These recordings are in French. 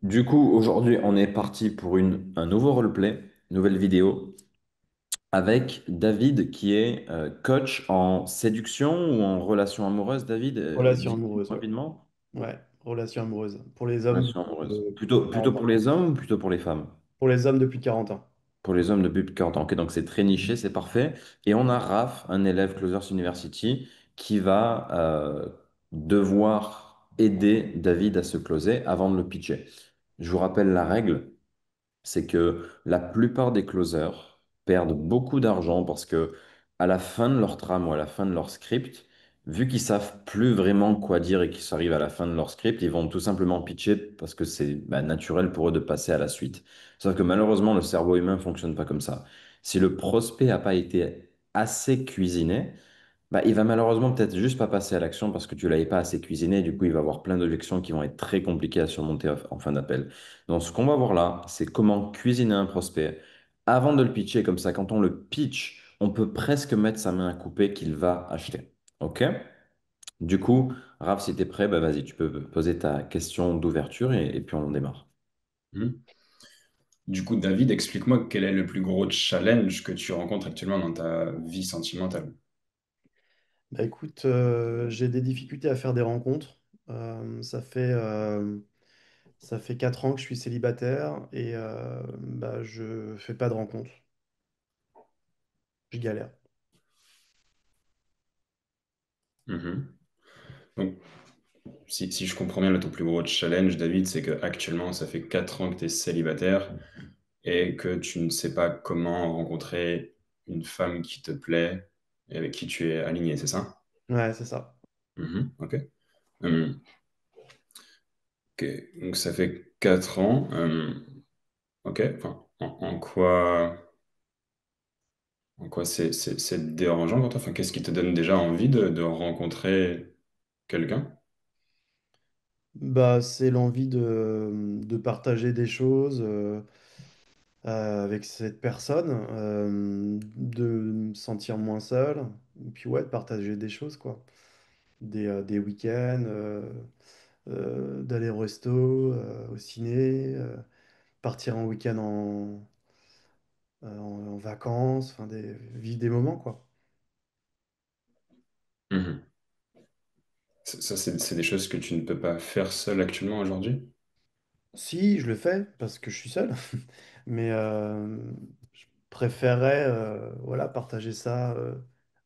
Du coup, aujourd'hui, on est parti pour un nouveau roleplay, nouvelle vidéo, avec David qui est coach en séduction ou en relation amoureuse. David, Relation dis amoureuse, ouais. rapidement. Ouais, relation amoureuse. Pour les hommes Relation amoureuse. plus de Plutôt 40 pour ans. les hommes ou plutôt pour les femmes? Pour les hommes depuis 40 ans. Pour les hommes de plus de 40 ans. Ok, donc c'est très niché, c'est parfait. Et on a Raph, un élève Closers University, qui va devoir aider David à se closer avant de le pitcher. Je vous rappelle la règle. C'est que la plupart des closers perdent beaucoup d'argent parce que à la fin de leur trame ou à la fin de leur script, vu qu'ils savent plus vraiment quoi dire et qu'ils arrivent à la fin de leur script, ils vont tout simplement pitcher parce que c'est naturel pour eux de passer à la suite. Sauf que malheureusement, le cerveau humain fonctionne pas comme ça. Si le prospect n'a pas été assez cuisiné, il va malheureusement peut-être juste pas passer à l'action parce que tu l'avais pas assez cuisiné. Du coup, il va avoir plein d'objections qui vont être très compliquées à surmonter en fin d'appel. Donc, ce qu'on va voir là, c'est comment cuisiner un prospect avant de le pitcher. Comme ça, quand on le pitch, on peut presque mettre sa main à couper qu'il va acheter. OK? Du coup, Raph, si tu es prêt, vas-y, tu peux poser ta question d'ouverture et puis on démarre. Mhm. Du coup, David, explique-moi quel est le plus gros challenge que tu rencontres actuellement dans ta vie sentimentale. Bah écoute, j'ai des difficultés à faire des rencontres. Ça fait 4 ans que je suis célibataire et bah, je fais pas de rencontres. Je galère. Mhm. Donc, si je comprends bien, là, ton plus gros challenge, David, c'est que actuellement, ça fait 4 ans que tu es célibataire et que tu ne sais pas comment rencontrer une femme qui te plaît et avec qui tu es aligné, c'est ça? Ouais, c'est ça. Mhm. Ok. Hum, ok. Donc, ça fait 4 ans. Ok. Enfin, en quoi c'est dérangeant pour toi? Enfin, qu'est-ce qui te donne déjà envie de rencontrer quelqu'un? Bah, c'est l'envie de partager des choses avec cette personne, de me sentir moins seul, et puis ouais, de partager des choses, quoi. Des week-ends, d'aller au resto, au ciné, partir en week-end en vacances, enfin vivre des moments, quoi. Mhm. Ça, c'est des choses que tu ne peux pas faire seul actuellement aujourd'hui? Si, je le fais parce que je suis seul, mais je préférerais voilà, partager ça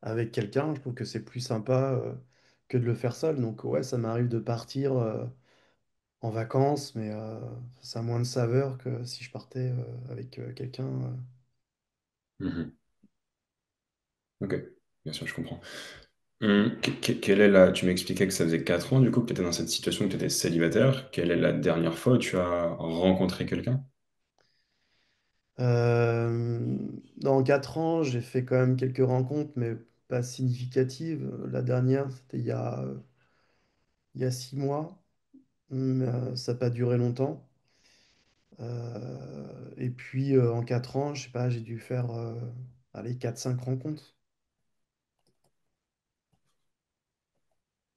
avec quelqu'un. Je trouve que c'est plus sympa que de le faire seul. Donc ouais, ça m'arrive de partir en vacances, mais ça a moins de saveur que si je partais avec quelqu'un. Mhm. Ok, bien sûr, je comprends. Quelle est tu m'expliquais que ça faisait 4 ans du coup que tu étais dans cette situation, que tu étais célibataire. Quelle est la dernière fois où tu as rencontré quelqu'un? Dans 4 ans, j'ai fait quand même quelques rencontres, mais pas significatives. La dernière, c'était il y a 6 mois. Ça n'a pas duré longtemps. Et puis en 4 ans, je sais pas, j'ai dû faire allez, 4-5 rencontres.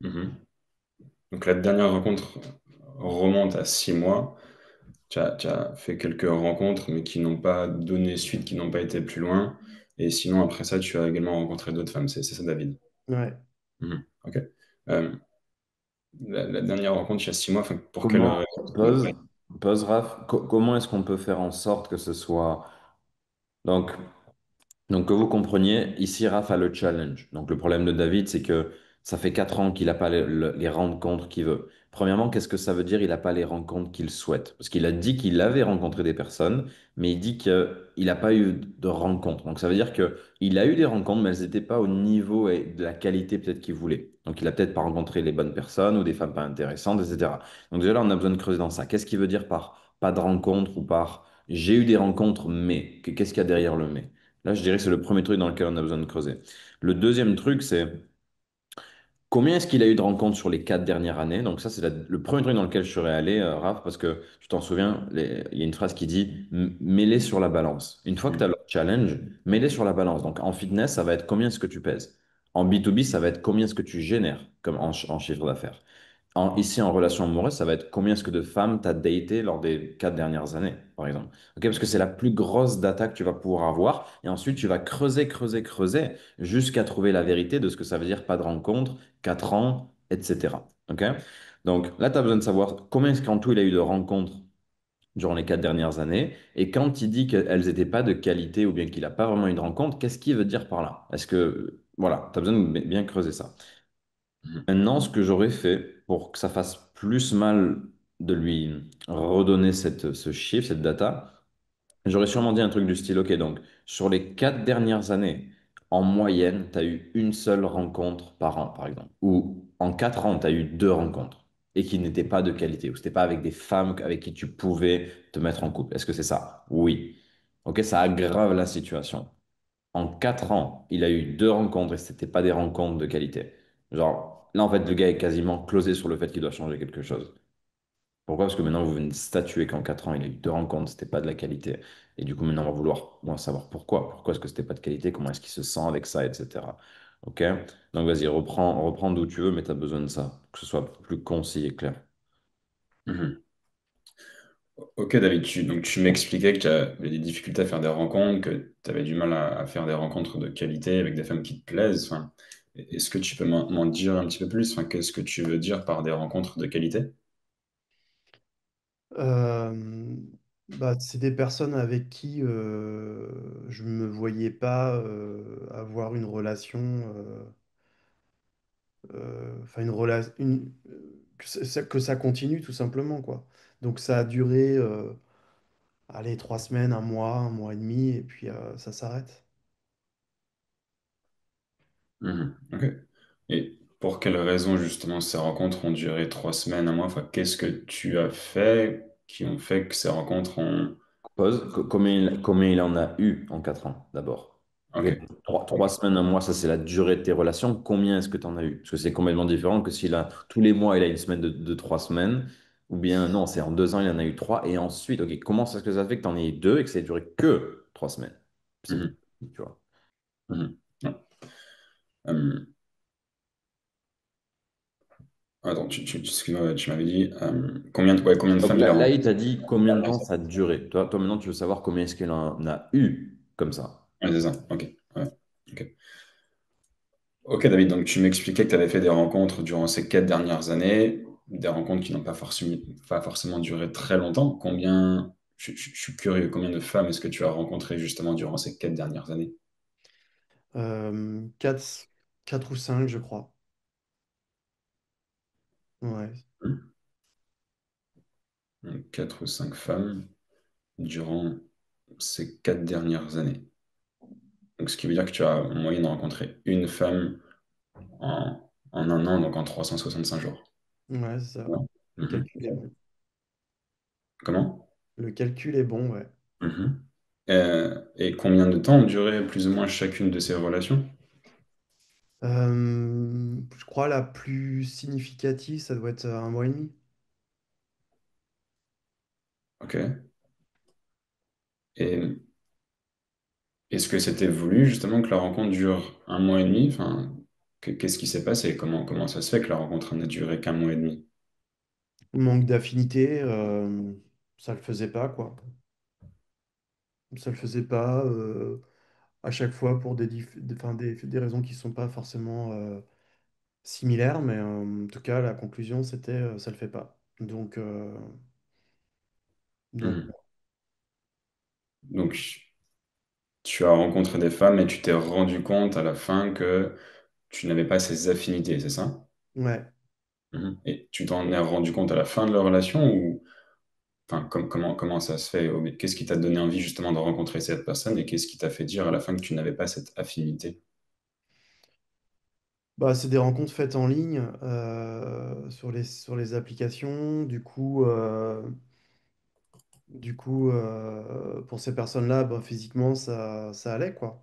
Mhm. Donc la dernière rencontre remonte à 6 mois. Tu as fait quelques rencontres, mais qui n'ont pas donné suite, qui n'ont pas été plus loin. Et sinon, après ça, tu as également rencontré d'autres femmes. C'est ça, David. Ouais. Mhm. Ok. Euh, la dernière rencontre, il y a 6 mois, enfin, pour quelle Comment, raison? pause, pause, Raph, comment est-ce qu'on peut faire en sorte que ce soit... Donc, Donc, que vous compreniez, ici, Raph a le challenge. Donc, le problème de David, c'est que ça fait 4 ans qu'il n'a pas les rencontres qu'il veut. Premièrement, qu'est-ce que ça veut dire? Il n'a pas les rencontres qu'il souhaite. Parce qu'il a dit qu'il avait rencontré des personnes, mais il dit qu'il n'a pas eu de rencontres. Donc, ça veut dire qu'il a eu des rencontres, mais elles n'étaient pas au niveau et de la qualité peut-être qu'il voulait. Donc, il n'a peut-être pas rencontré les bonnes personnes ou des femmes pas intéressantes, etc. Donc, déjà là, on a besoin de creuser dans ça. Qu'est-ce qu'il veut dire par pas de rencontres ou par j'ai eu des rencontres, mais qu'est-ce qu'il y a derrière le mais? Là, je dirais que c'est le premier truc dans lequel on a besoin de creuser. Le deuxième truc, c'est combien est-ce qu'il a eu de rencontres sur les 4 dernières années? Donc ça, c'est le premier truc dans lequel je serais allé, Raph, parce que tu t'en souviens, il y a une phrase qui dit mets-les sur la balance. Une fois que tu as Mhm. le challenge, mets-les sur la balance. Donc en fitness, ça va être combien est-ce que tu pèses. En B2B, ça va être combien est-ce que tu génères comme en chiffre d'affaires. Ici, en relation amoureuse, ça va être combien est-ce que de femmes tu as daté lors des 4 dernières années, par exemple. Ok, parce que c'est la plus grosse data que tu vas pouvoir avoir. Et ensuite, tu vas creuser, creuser, creuser jusqu'à trouver la vérité de ce que ça veut dire pas de rencontre, 4 ans, etc. Ok? Donc là, tu as besoin de savoir combien est-ce qu'en tout il a eu de rencontres durant les 4 dernières années. Et quand il dit qu'elles n'étaient pas de qualité ou bien qu'il n'a pas vraiment eu de rencontre, qu'est-ce qu'il veut dire par là? Est-ce que, voilà, tu as besoin de bien creuser ça. Mhm. Maintenant, ce que j'aurais fait pour que ça fasse plus mal de lui redonner ce chiffre, cette data, j'aurais sûrement dit un truc du style, ok, donc sur les 4 dernières années, en moyenne, tu as eu une seule rencontre par an, par exemple. Ou en 4 ans, tu as eu 2 rencontres et qui n'étaient pas de qualité, ou c'était pas avec des femmes avec qui tu pouvais te mettre en couple. Est-ce que c'est ça? Oui. Ok, ça aggrave la situation. En 4 ans, il a eu 2 rencontres et c'était pas des rencontres de qualité. Genre, là, en fait, le gars est quasiment closé sur le fait qu'il doit changer quelque chose. Pourquoi? Parce que maintenant, vous venez de statuer qu'en 4 ans, il a eu 2 rencontres, c'était pas de la qualité. Et du coup, maintenant, on va vouloir moi, savoir pourquoi. Pourquoi est-ce que c'était pas de qualité? Comment est-ce qu'il se sent avec ça, etc. Ok? Donc, vas-y, reprends d'où tu veux, mais tu as besoin de ça, que ce soit plus concis et clair. Mhm. Ok, David, donc tu m'expliquais que tu avais des difficultés à faire des rencontres, que tu avais du mal à faire des rencontres de qualité avec des femmes qui te plaisent. Enfin, est-ce que tu peux m'en dire un petit peu plus? Enfin, qu'est-ce que tu veux dire par des rencontres de qualité? Euh, Bah, c'est des personnes avec qui je me voyais pas avoir une relation, enfin une relation, que ça continue tout simplement, quoi. Donc ça a duré, allez, 3 semaines, un mois et demi, et puis ça s'arrête. Mhm. Ok. Et pour quelles raisons, justement, ces rencontres ont duré 3 semaines, un mois? Enfin, qu'est-ce que tu as fait qui ont fait que ces rencontres ont... Pause. Combien il en a eu en 4 ans, d'abord? Ok. Ok. Trois Ok. semaines, un mois, ça c'est la durée de tes relations. Combien est-ce que tu en as eu? Parce que c'est complètement différent que s'il a tous les mois, il a une semaine de 3 semaines. Ou bien non, c'est en 2 ans, il en a eu trois. Et ensuite, ok, comment est-ce que ça fait que tu en aies eu deux et que ça ait duré que 3 semaines? C'est Mhm. tu vois. Mhm. Ouais. Euh, Attends, excuse-moi, tu m'avais dit combien de Donc femmes il a là, rencontrées il t'a dit combien de dernières temps années. ça a duré. Toi, maintenant, tu veux savoir combien est-ce qu'il en a eu comme ça. Ouais, c'est ça. Ok. Ouais. Ok. Ok, David, donc tu m'expliquais que tu avais fait des rencontres durant ces 4 dernières années, des rencontres qui n'ont pas forcément duré très longtemps. Je suis curieux, combien de femmes est-ce que tu as rencontrées justement durant ces 4 dernières années? 4, 4 ou 5, je crois. Ouais. Hmm. Donc, 4 ou 5 femmes durant ces 4 dernières années. Donc, ce qui veut dire que tu as en moyenne rencontré une femme en un an, donc en 365 jours. Ouais, c'est ça. Ouais. Le Mhm. calcul est bon. Comment? Le calcul est bon, ouais. Mhm. Et combien de temps ont duré plus ou moins chacune de ces relations? Je crois la plus significative, ça doit être un mois et demi. Ok. Et est-ce que c'était voulu justement que la rencontre dure un mois et demi? Enfin, qu'est-ce qui s'est passé? Comment ça se fait que la rencontre n'a duré qu'un mois et demi? Manque d'affinité, ça le faisait pas, quoi. Ça le faisait pas à chaque fois pour enfin, des raisons qui sont pas forcément similaires, mais en tout cas, la conclusion, c'était ça le fait pas. Donc Mhm. Donc, tu as rencontré des femmes et tu t'es rendu compte à la fin que tu n'avais pas ces affinités, c'est ça? ouais. Mhm. Et tu t'en es rendu compte à la fin de la relation ou enfin, comment ça se fait? Qu'est-ce qui t'a donné envie justement de rencontrer cette personne et qu'est-ce qui t'a fait dire à la fin que tu n'avais pas cette affinité? Bah, c'est des rencontres faites en ligne sur les applications. Pour ces personnes-là, bah, physiquement, ça allait, quoi.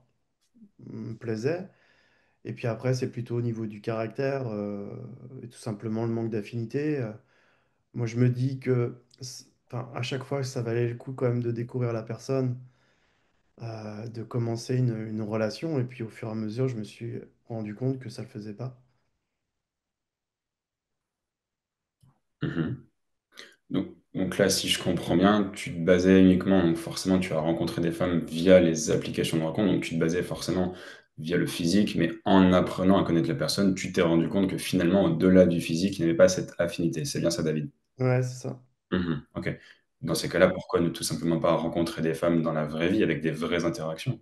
Me plaisait. Et puis après, c'est plutôt au niveau du caractère et tout simplement le manque d'affinité. Moi, je me dis que, enfin, à chaque fois, ça valait le coup quand même de découvrir la personne, de commencer une relation. Et puis au fur et à mesure, je me suis rendu compte que ça le faisait pas. Mhm. Donc là, si je comprends bien, tu te basais uniquement, donc forcément, tu as rencontré des femmes via les applications de rencontre, donc tu te basais forcément via le physique, mais en apprenant à connaître la personne, tu t'es rendu compte que finalement, au-delà du physique, il n'y avait pas cette affinité. C'est bien ça, David? Ouais, c'est ça. Mhm. Ok. Dans ces cas-là, pourquoi ne tout simplement pas rencontrer des femmes dans la vraie vie avec des vraies interactions?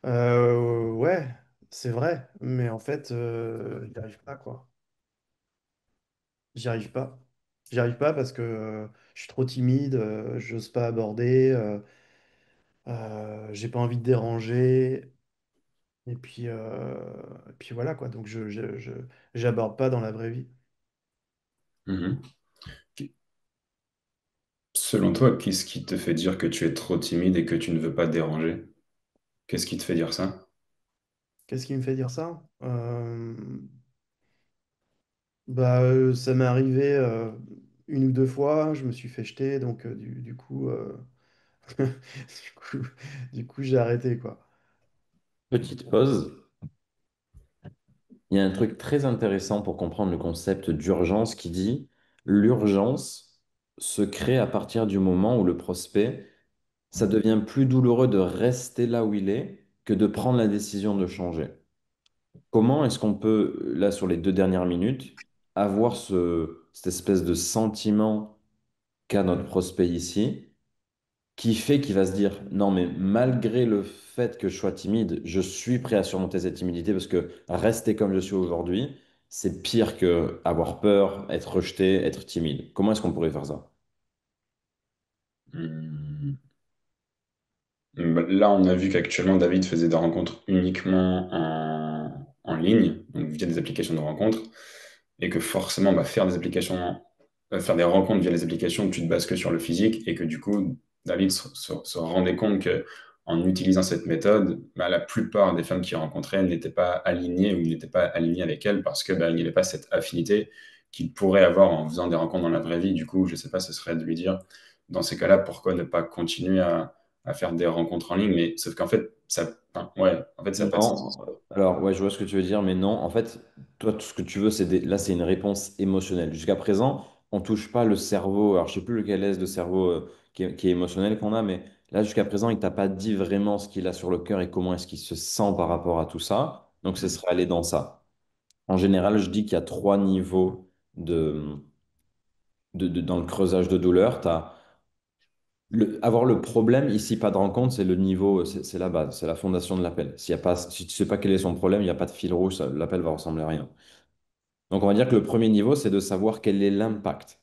Ouais, c'est vrai, mais en fait, j'y arrive pas, quoi. J'y arrive pas. J'y arrive pas parce que je suis trop timide, j'ose pas aborder, j'ai pas envie de déranger, et puis voilà, quoi. Donc j'aborde pas dans la vraie vie. Mhm. Selon toi, qu'est-ce qui te fait dire que tu es trop timide et que tu ne veux pas déranger? Qu'est-ce qui te fait dire ça? Qu'est-ce qui me fait dire ça? Bah, ça m'est arrivé une ou deux fois, je me suis fait jeter, donc du coup, du coup, du coup, j'ai arrêté, quoi. Petite pause. Il y a un truc très intéressant pour comprendre le concept d'urgence qui dit l'urgence se crée à partir du moment où le prospect, ça devient plus douloureux de rester là où il est que de prendre la décision de changer. Comment est-ce qu'on peut, là, sur les 2 dernières minutes, avoir cette espèce de sentiment qu'a notre prospect ici, qui fait qu'il va se dire, non, mais malgré le fait que je sois timide, je suis prêt à surmonter cette timidité parce que rester comme je suis aujourd'hui, c'est pire que avoir peur, être rejeté, être timide. Comment est-ce qu'on pourrait faire ça? Hmm. Bah, là, on a vu qu'actuellement, David faisait des rencontres uniquement en ligne, donc via des applications de rencontres, et que forcément, bah, faire des rencontres via les applications, tu te bases que sur le physique, et que du coup, David se rendait compte que en utilisant cette méthode, bah, la plupart des femmes qu'il rencontrait n'étaient pas alignées ou n'étaient pas alignées avec elle parce que bah, il n'y avait pas cette affinité qu'il pourrait avoir en faisant des rencontres dans la vraie vie. Du coup, je sais pas, ce serait de lui dire, dans ces cas-là, pourquoi ne pas continuer à faire des rencontres en ligne, mais sauf qu'en fait, enfin, ouais, en fait, ça n'a pas de Non, sens. alors ouais, je vois ce que tu veux dire, mais non, en fait, toi, tout ce que tu veux, là, c'est une réponse émotionnelle. Jusqu'à présent, on touche pas le cerveau. Alors, je sais plus lequel est le cerveau qui est émotionnel qu'on a, mais là, jusqu'à présent, il t'a pas dit vraiment ce qu'il a sur le cœur et comment est-ce qu'il se sent par rapport à tout ça. Donc, ce serait aller dans ça. En général, je dis qu'il y a 3 niveaux dans le creusage de douleur. Avoir le problème, ici, pas de rencontre, c'est le niveau, c'est la base, c'est la fondation de l'appel. S'il y a pas, si tu sais pas quel est son problème, il n'y a pas de fil rouge, l'appel va ressembler à rien. Donc, on va dire que le premier niveau, c'est de savoir quel est l'impact.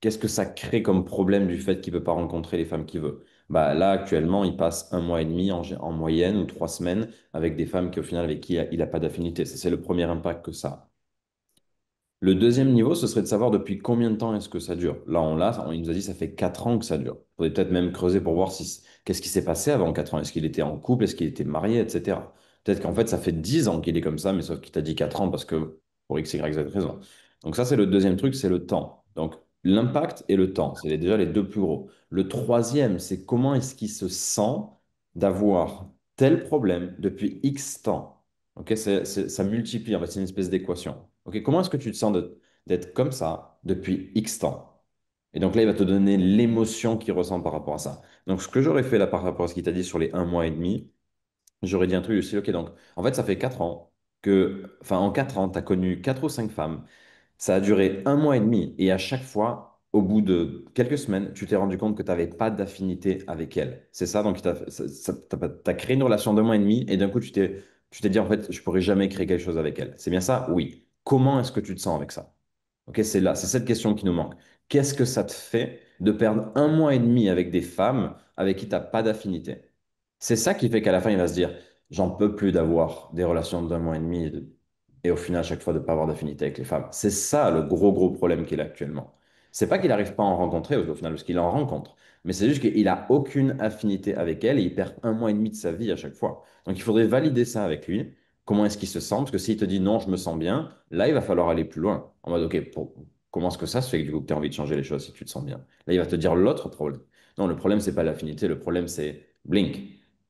Qu'est-ce que ça crée comme problème du fait qu'il ne peut pas rencontrer les femmes qu'il veut? Bah, là, actuellement, il passe 1 mois et demi en moyenne ou 3 semaines avec des femmes qui, au final, avec qui il n'a pas d'affinité. Ça, c'est le premier impact que ça a. Le deuxième niveau, ce serait de savoir depuis combien de temps est-ce que ça dure. Là, il nous a dit ça fait 4 ans que ça dure. Il faudrait peut-être même creuser pour voir qu'est-ce qui s'est passé avant 4 ans. Est-ce qu'il était en couple, est-ce qu'il était marié, etc. Peut-être qu'en fait, ça fait 10 ans qu'il est comme ça, mais sauf qu'il t'a dit 4 ans parce que pour X, Y, Z raison. Donc ça, c'est le deuxième truc, c'est le temps. Donc l'impact et le temps, c'est déjà les deux plus gros. Le troisième, c'est comment est-ce qu'il se sent d'avoir tel problème depuis X temps. Ok, ça multiplie, en fait, c'est une espèce d'équation. Ok, comment est-ce que tu te sens d'être comme ça depuis X temps? Et donc là, il va te donner l'émotion qu'il ressent par rapport à ça. Donc, ce que j'aurais fait là par rapport à ce qu'il t'a dit sur les 1 mois et demi, j'aurais dit un truc aussi, ok, donc en fait, ça fait 4 ans enfin, en 4 ans, tu as connu 4 ou 5 femmes, ça a duré 1 mois et demi, et à chaque fois, au bout de quelques semaines, tu t'es rendu compte que tu n'avais pas d'affinité avec elle. C'est ça, donc t'as créé une relation d'1 mois et demi, et d'un coup, tu t'es dit, en fait, je pourrais jamais créer quelque chose avec elle. C'est bien ça? Oui. Comment est-ce que tu te sens avec ça? Ok, c'est là, c'est cette question qui nous manque. Qu'est-ce que ça te fait de perdre 1 mois et demi avec des femmes avec qui tu n'as pas d'affinité? C'est ça qui fait qu'à la fin, il va se dire, j'en peux plus d'avoir des relations d'1 mois et demi et au final, à chaque fois, de ne pas avoir d'affinité avec les femmes. C'est ça le gros, gros problème qu'il a actuellement. C'est pas qu'il n'arrive pas à en rencontrer au final, parce qu'il en rencontre, mais c'est juste qu'il n'a aucune affinité avec elle et il perd 1 mois et demi de sa vie à chaque fois. Donc il faudrait valider ça avec lui. Comment est-ce qu'il se sent? Parce que s'il te dit non, je me sens bien, là, il va falloir aller plus loin. En mode, OK, comment est-ce que ça se fait que du coup, tu as envie de changer les choses si tu te sens bien? Là, il va te dire l'autre problème. Non, le problème, c'est pas l'affinité, le problème, c'est Blink.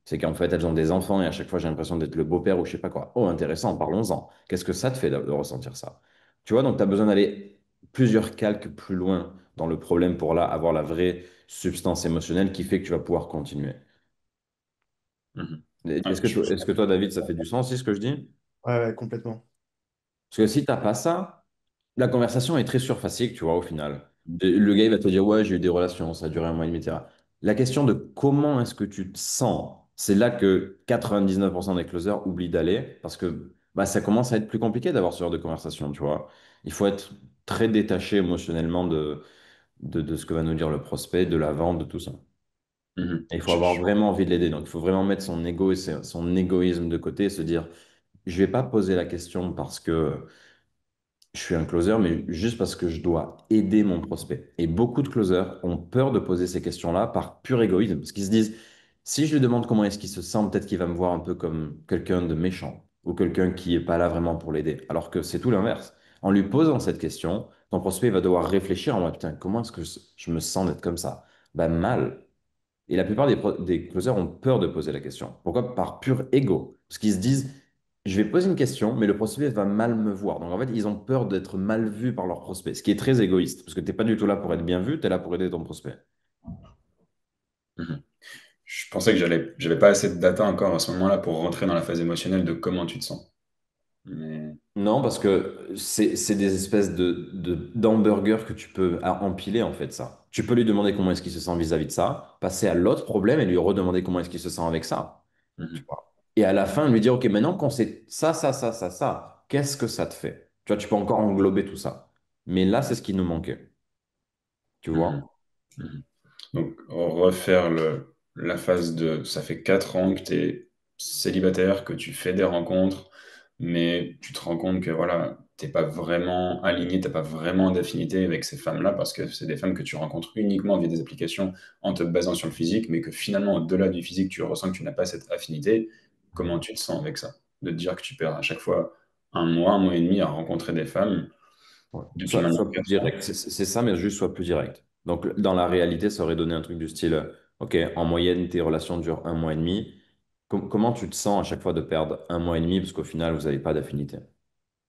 C'est qu'en fait, elles ont des enfants et à chaque fois, j'ai l'impression d'être le beau-père ou je sais pas quoi. Oh, intéressant, parlons-en. Qu'est-ce que ça te fait de ressentir ça? Tu vois, donc tu as besoin d'aller plusieurs calques plus loin dans le problème pour là avoir la vraie substance émotionnelle qui fait que tu vas pouvoir continuer. Mhm. Ouais, Est-ce que toi, David, ça fait du sens, aussi, ce que je dis? Ouais, ouais, complètement. Parce que si t'as pas ça, la conversation est très surfacée, tu vois, au final. Le gars, il va te dire, ouais, j'ai eu des relations, ça a duré un mois et demi, etc. La question de comment est-ce que tu te sens, c'est là que 99% des closers oublient d'aller, parce que bah, ça commence à être plus compliqué d'avoir ce genre de conversation, tu vois. Il faut être très détaché émotionnellement de ce que va nous dire le prospect, de la vente, de tout ça. Mhm. Et il faut avoir vraiment envie de l'aider. Donc, il faut vraiment mettre son ego et son égoïsme de côté et se dire, je vais pas poser la question parce que je suis un closer, mais juste parce que je dois aider mon prospect. Et beaucoup de closers ont peur de poser ces questions-là par pur égoïsme, parce qu'ils se disent, si je lui demande comment est-ce qu'il se sent, peut-être qu'il va me voir un peu comme quelqu'un de méchant ou quelqu'un qui n'est pas là vraiment pour l'aider. Alors que c'est tout l'inverse. En lui posant cette question, ton prospect va devoir réfléchir en mode, putain, comment est-ce que je me sens d'être comme ça? Ben mal. Et la plupart des closers ont peur de poser la question. Pourquoi? Par pur ego. Parce qu'ils se disent, je vais poser une question, mais le prospect va mal me voir. Donc en fait, ils ont peur d'être mal vus par leur prospect, ce qui est très égoïste. Parce que tu n'es pas du tout là pour être bien vu, tu es là pour aider ton prospect. Mhm. Je pensais que j'avais pas assez de data encore à ce moment-là pour rentrer dans la phase émotionnelle de comment tu te sens. Mais Non, parce que c'est des espèces d'hamburgers que tu peux empiler, en fait, ça. Tu peux lui demander comment est-ce qu'il se sent vis-à-vis de ça, passer à l'autre problème et lui redemander comment est-ce qu'il se sent avec ça. Tu mhm, vois. Et à la fin, lui dire, OK, maintenant qu'on sait ça, ça, ça, ça, ça, qu'est-ce que ça te fait? Tu vois, tu peux encore englober tout ça. Mais là, c'est ce qui nous manquait. Tu mhm, vois? mhm. Donc, refaire la phase de ça fait 4 ans que tu es célibataire, que tu fais des rencontres, mais tu te rends compte que voilà, t'es pas vraiment aligné, t'as pas vraiment d'affinité avec ces femmes-là parce que c'est des femmes que tu rencontres uniquement via des applications en te basant sur le physique, mais que finalement, au-delà du physique, tu ressens que tu n'as pas cette affinité. Comment tu te sens avec ça? De te dire que tu perds à chaque fois un mois et demi à rencontrer des femmes Ouais. depuis Soit, maintenant soit plus 4 ans. direct. C'est ça, mais juste soit plus direct. Donc, dans la réalité, ça aurait donné un truc du style, OK, en moyenne, tes relations durent un mois et demi. Comment tu te sens à chaque fois de perdre un mois et demi parce qu'au final, vous n'avez pas d'affinité?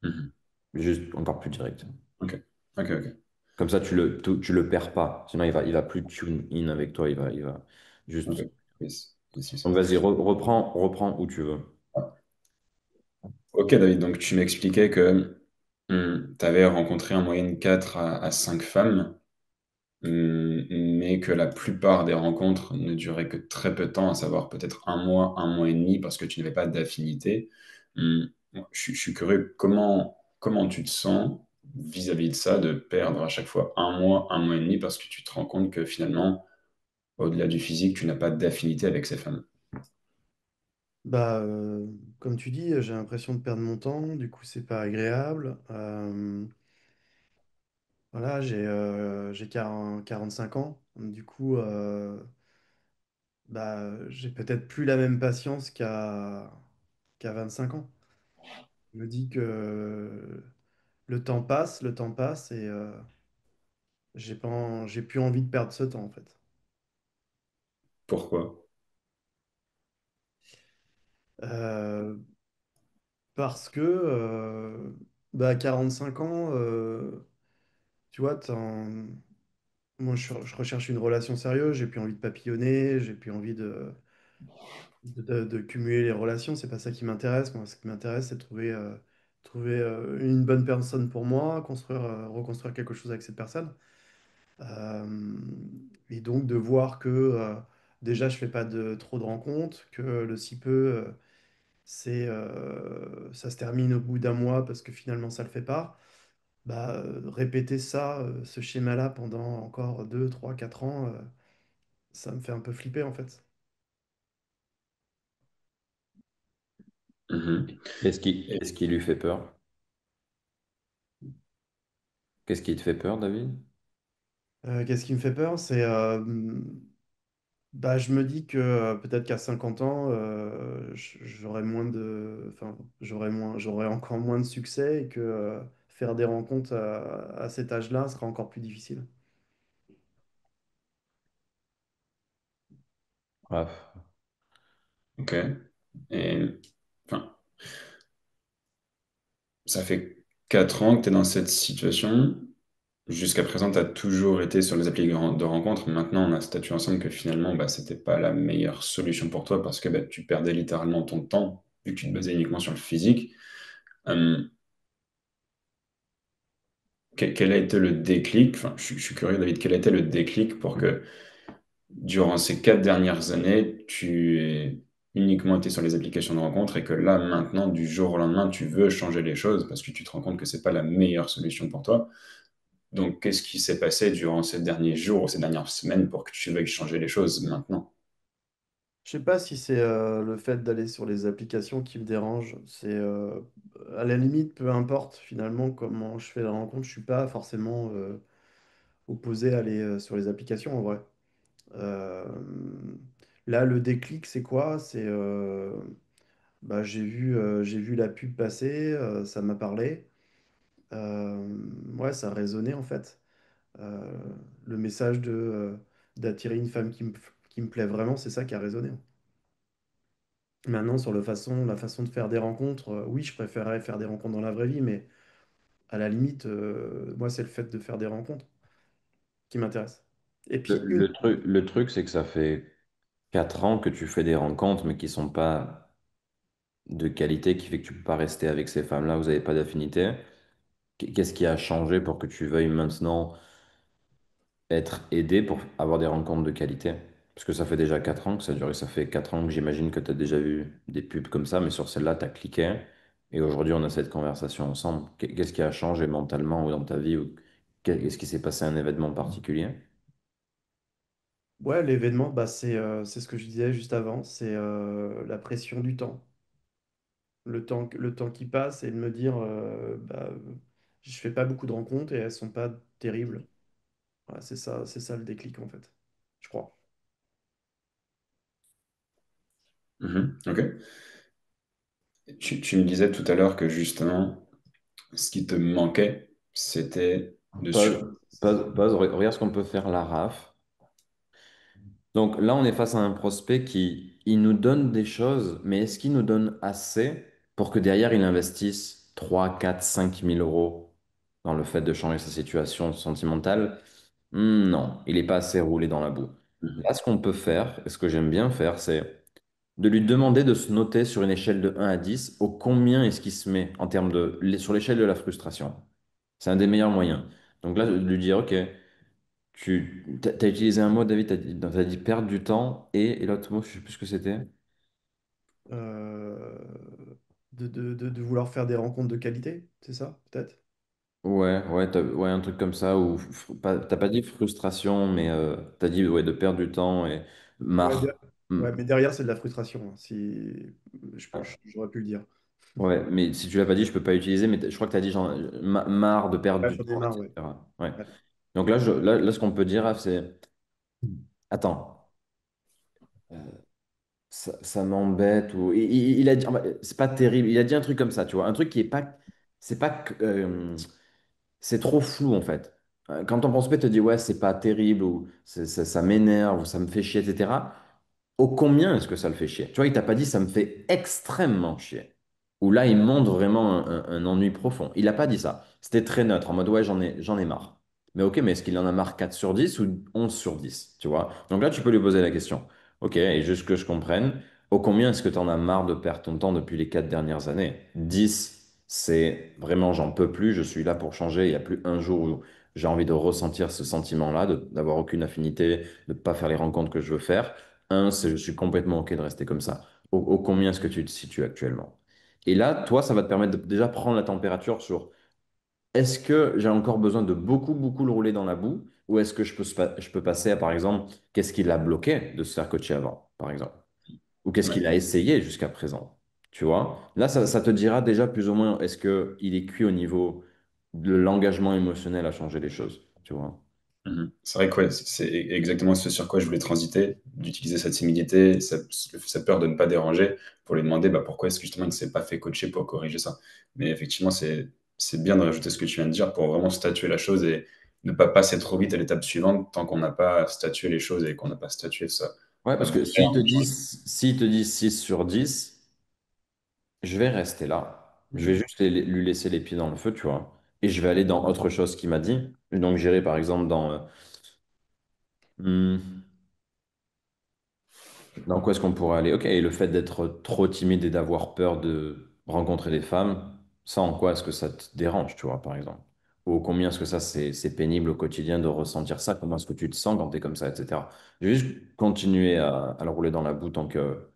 Mhm. Juste encore plus direct. Ok, ok, ok. Comme ça, tu le perds pas. Sinon, il va plus tune in avec toi. Il va Ok. juste. Yes. Yes, yes, Donc, yes. vas-y, reprends où tu veux. Ok, David, donc tu m'expliquais que tu avais rencontré en moyenne 4 à 5 femmes, mais que la plupart des rencontres ne duraient que très peu de temps, à savoir peut-être un mois et demi, parce que tu n'avais pas d'affinité. Hum, je suis curieux, comment tu te sens vis-à-vis de ça, de perdre à chaque fois un mois et demi, parce que tu te rends compte que finalement, au-delà du physique, tu n'as pas d'affinité avec ces femmes. Bah, comme tu dis, j'ai l'impression de perdre mon temps, du coup, c'est pas agréable. Voilà, j'ai 45 ans, du coup, bah, j'ai peut-être plus la même patience qu'à 25 ans. Je me dis que le temps passe et j'ai plus envie de perdre ce temps, en fait. Pourquoi? Euh, Parce que, bah, à 45 ans, tu vois, moi, je recherche une relation sérieuse, j'ai plus envie de papillonner, j'ai plus envie de cumuler les relations, c'est pas ça qui m'intéresse. Moi, ce qui m'intéresse, c'est de trouver une bonne personne pour moi, reconstruire quelque chose avec cette personne. Euh, et donc de voir que déjà, je fais pas trop de rencontres, que le si peu, ça se termine au bout d'un mois parce que finalement, ça le fait pas. Bah, répéter ça, ce schéma-là pendant encore 2 3 4 ans, ça me fait un peu flipper en fait. Mhm. Qu'est-ce qui lui fait peur? Qu'est-ce qui te fait peur, David? Qu'est-ce qui me fait peur? Bah, je me dis que peut-être qu'à 50 ans, j'aurai moins enfin, j'aurai encore moins de succès et que faire des rencontres à cet âge-là sera encore plus difficile. Ouais. Ok. Et enfin, ça fait. 4 ans que tu es dans cette situation. Jusqu'à présent, tu as toujours été sur les applis de rencontres. Maintenant, on a statué ensemble que finalement, bah, c'était pas la meilleure solution pour toi parce que bah, tu perdais littéralement ton temps vu que tu te basais uniquement sur le physique. Euh, quel a été le déclic? Enfin, je suis curieux, David, quel a été le déclic pour que durant ces 4 dernières années, tu aies uniquement été sur les applications de rencontres et que là, maintenant, du jour au lendemain, tu veux changer les choses parce que tu te rends compte que c'est pas la meilleure solution pour toi. Donc, qu'est-ce qui s'est passé durant ces derniers jours ou ces dernières semaines pour que tu veuilles changer les choses maintenant? Je sais pas si c'est le fait d'aller sur les applications qui me dérange. C'est à la limite, peu importe finalement comment je fais la rencontre, je suis pas forcément opposé à aller sur les applications en vrai. Euh, Là, le déclic, c'est quoi? C'est bah, j'ai vu la pub passer, ça m'a parlé. Ouais, ça a résonné en fait. Euh, le message de d'attirer une femme qui me plaît vraiment, c'est ça qui a résonné. Maintenant, sur la façon de faire des rencontres, oui, je préférerais faire des rencontres dans la vraie vie, mais à la limite, moi, c'est le fait de faire des rencontres qui m'intéresse. Et puis, une. Le truc, c'est que ça fait 4 ans que tu fais des rencontres, mais qui sont pas de qualité, qui fait que tu peux pas rester avec ces femmes-là, vous n'avez pas d'affinité. Qu'est-ce qui a changé pour que tu veuilles maintenant être aidé pour avoir des rencontres de qualité? Parce que ça fait déjà 4 ans que ça dure, et ça fait 4 ans que j'imagine que tu as déjà vu des pubs comme ça, mais sur celle-là, tu as cliqué, et aujourd'hui, on a cette conversation ensemble. Qu'est-ce qui a changé mentalement ou dans ta vie, ou qu'est-ce qui s'est passé, un événement particulier? Ouais, l'événement, bah, c'est ce que je disais juste avant, c'est la pression du temps. Le temps qui passe et de me dire, bah, je fais pas beaucoup de rencontres et elles sont pas terribles. Voilà, c'est ça le déclic en fait, je crois. Mhm, ok. Tu me disais tout à l'heure que justement, ce qui te manquait, c'était de Pause, sur... regarde ce qu'on peut faire là, Raph. Donc là, on est face à un prospect qui, il nous donne des choses, mais est-ce qu'il nous donne assez pour que derrière, il investisse 3, 4, 5 000 euros dans le fait de changer sa situation sentimentale? Non, il n'est pas assez roulé dans la boue. Mhm, Là, ce qu'on peut faire, et ce que j'aime bien faire, c'est de lui demander de se noter sur une échelle de 1 à 10 au combien est-ce qu'il se met en termes sur l'échelle de la frustration. C'est un des meilleurs moyens. Donc là, de lui dire, OK, t'as utilisé un mot, David, t'as dit perdre du temps et l'autre mot, je sais plus ce que c'était. Euh, de vouloir faire des rencontres de qualité, c'est ça, peut-être? Ouais, ouais, ouais, un truc comme ça, ou t'as pas dit frustration, mais t'as dit ouais, de perdre du temps et Ouais, marre. Hmm. ouais, mais derrière, c'est de la frustration, hein, si j'aurais pu le dire. Ouais, mais si tu l'as pas dit, je peux pas utiliser, mais je crois que tu as dit genre marre de perdre Ouais, du j'en ai temps, marre, ouais. etc. Ouais. Ouais. Donc là, là, ce qu'on peut dire, Raph, c'est attends, ça m'embête, ou il a dit, c'est pas terrible, il a dit un truc comme ça, tu vois, un truc qui est pas, c'est pas, c'est trop flou en fait. Quand ton prospect te dit ouais, c'est pas terrible, ou ça m'énerve, ou ça me fait chier, etc. Au combien est-ce que ça le fait chier? Tu vois, il t'a pas dit ça me fait extrêmement chier. Ou là, il montre vraiment un ennui profond. Il a pas dit ça. C'était très neutre, en mode ouais, j'en ai marre. Mais ok, mais est-ce qu'il en a marre 4 sur 10 ou 11 sur 10? Tu vois? Donc là, tu peux lui poser la question. Ok, et juste que je comprenne, au combien est-ce que tu en as marre de perdre ton temps depuis les 4 dernières années? 10, c'est vraiment j'en peux plus, je suis là pour changer. Il n'y a plus un jour où j'ai envie de ressentir ce sentiment-là, d'avoir aucune affinité, de ne pas faire les rencontres que je veux faire. Un, c'est je suis complètement OK de rester comme ça. Au combien est-ce que tu te situes actuellement? Et là, toi, ça va te permettre de déjà prendre la température sur est-ce que j'ai encore besoin de beaucoup, beaucoup le rouler dans la boue, ou est-ce que je peux passer à, par exemple, qu'est-ce qui l'a bloqué de se faire coacher avant, par exemple? Ou qu'est-ce qu'il ouais. a essayé jusqu'à présent? Tu vois? Là, ça te dira déjà plus ou moins est-ce qu'il est cuit au niveau de l'engagement émotionnel à changer les choses, tu vois? Mhm. C'est vrai que ouais, c'est exactement ce sur quoi je voulais transiter, d'utiliser cette timidité, cette peur de ne pas déranger, pour lui demander bah, pourquoi est-ce que justement il ne s'est pas fait coacher pour corriger ça. Mais effectivement, c'est bien de rajouter ce que tu viens de dire pour vraiment statuer la chose et ne pas passer trop vite à l'étape suivante tant qu'on n'a pas statué les choses et qu'on n'a pas statué ça. Ouais, Ça parce que voudrait en changer. s'il te dit 6 sur 10, je vais rester là. Je vais Mhm. juste lui laisser les pieds dans le feu, tu vois. Et je vais aller dans autre chose qu'il m'a dit. Donc j'irai par exemple hmm, dans quoi est-ce qu'on pourrait aller? Ok, et le fait d'être trop timide et d'avoir peur de rencontrer des femmes, ça en quoi est-ce que ça te dérange, tu vois, par exemple? Ou combien est-ce que ça c'est pénible au quotidien de ressentir ça? Comment est-ce que tu te sens quand tu es comme ça, etc. Je vais juste continuer à le rouler dans la boue tant que